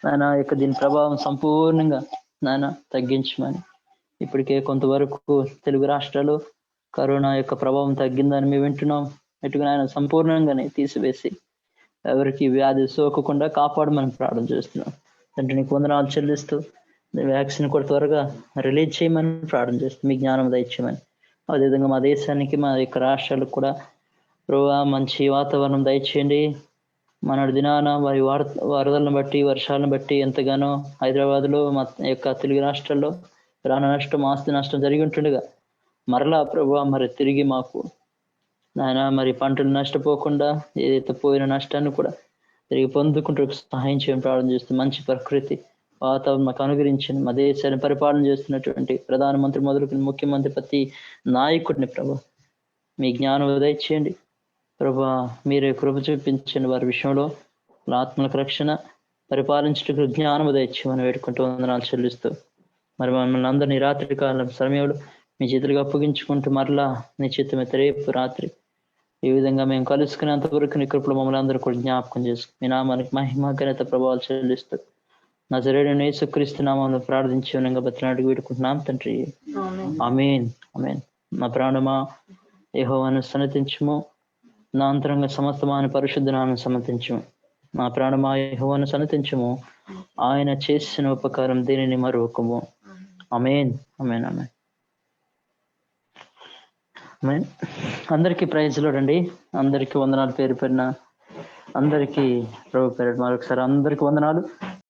నాయన యొక్క దీని ప్రభావం సంపూర్ణంగా నాయన తగ్గించమని. ఇప్పటికే కొంతవరకు తెలుగు రాష్ట్రాలు కరోనా యొక్క ప్రభావం తగ్గిందని మేము వింటున్నాం. ఇటుగా నాయన సంపూర్ణంగానే తీసివేసి ఎవరికి వ్యాధి సోకకుండా కాపాడమని ప్రార్థన చేస్తున్నాం. అంటే నీకు వందనాలు చెల్లిస్తూ వ్యాక్సిన్ కూడా త్వరగా రిలీజ్ చేయమని ప్రార్థన చేస్తున్నాం. మీ జ్ఞానం దయచేయమని, అదేవిధంగా మా దేశానికి మా యొక్క రాష్ట్రాలకు కూడా ప్రభావ మంచి వాతావరణం దయచేయండి. మన దినాన వారి వరదలను బట్టి వర్షాలను బట్టి ఎంతగానో హైదరాబాద్లో మా యొక్క తెలుగు రాష్ట్రాల్లో ప్రాణ నష్టం, ఆస్తి నష్టం జరిగి ఉంటుండగా మరలా ప్రభావ మరి తిరిగి మాకు నాయన మరి పంటలు నష్టపోకుండా ఏదైతే పోయిన నష్టాన్ని కూడా తిరిగి పొందుకుంటూ సహాయం చేయడం ప్రారంభం చేస్తూ మంచి ప్రకృతి వాతావరణం మాకు అనుగ్రహించండి. మా దేశాన్ని పరిపాలన చేస్తున్నటువంటి ప్రధానమంత్రి మొదలుకొని ముఖ్యమంత్రి ప్రతి నాయకుడిని ప్రభా మీ జ్ఞానం దయచేయండి ప్రభా. మీరే కృప చూపించండి వారి విషయంలో, ఆత్మలకు రక్షణ పరిపాలించడానికి జ్ఞానం దయచేయమని వేడుకుంటూ వందనాలు చెల్లిస్తూ మరి మమ్మల్ని అందరినీ రాత్రి కాలం సమయంలో మీ చేతులుగా అప్పగించుకుంటూ మరలా నీ చిత్తమైతే రేపు రాత్రి ఈ విధంగా మేము కలుసుకునేంత వరకు నీ కృపలో మమ్మల్ని అందరూ కూడా జ్ఞాపకం చేసుకుని మీ నామానికి మహిమ ఘనత ప్రభావాలు చెల్లిస్తూ నజరేయుడైన యేసుక్రీస్తు నామములో ప్రార్థించి వినంగా బతినాడికి వేడుకుంటున్నాం తండ్రి, ఆమేన్ ఆమేన్. నా ప్రాణమా యెహోవాను సన్నతించుము, నా అంతరంగ సమస్తమాన పరిశుద్ధ నామమును సన్నతించుము. నా ప్రాణమా యెహోవాను సన్నతించుము, ఆయన చేసిన ఉపకారం దీనిని మరువకుము. ఆమేన్ ఆమేన్ ఆమేన్ ఆమేన్. అందరికీ ప్రైజ్ లార్డ్ అండి. అందరికీ వందనాలు పేరు పేరున అందరికీ ప్రభు పేరు మరొకసారి అందరికీ వందనాలు.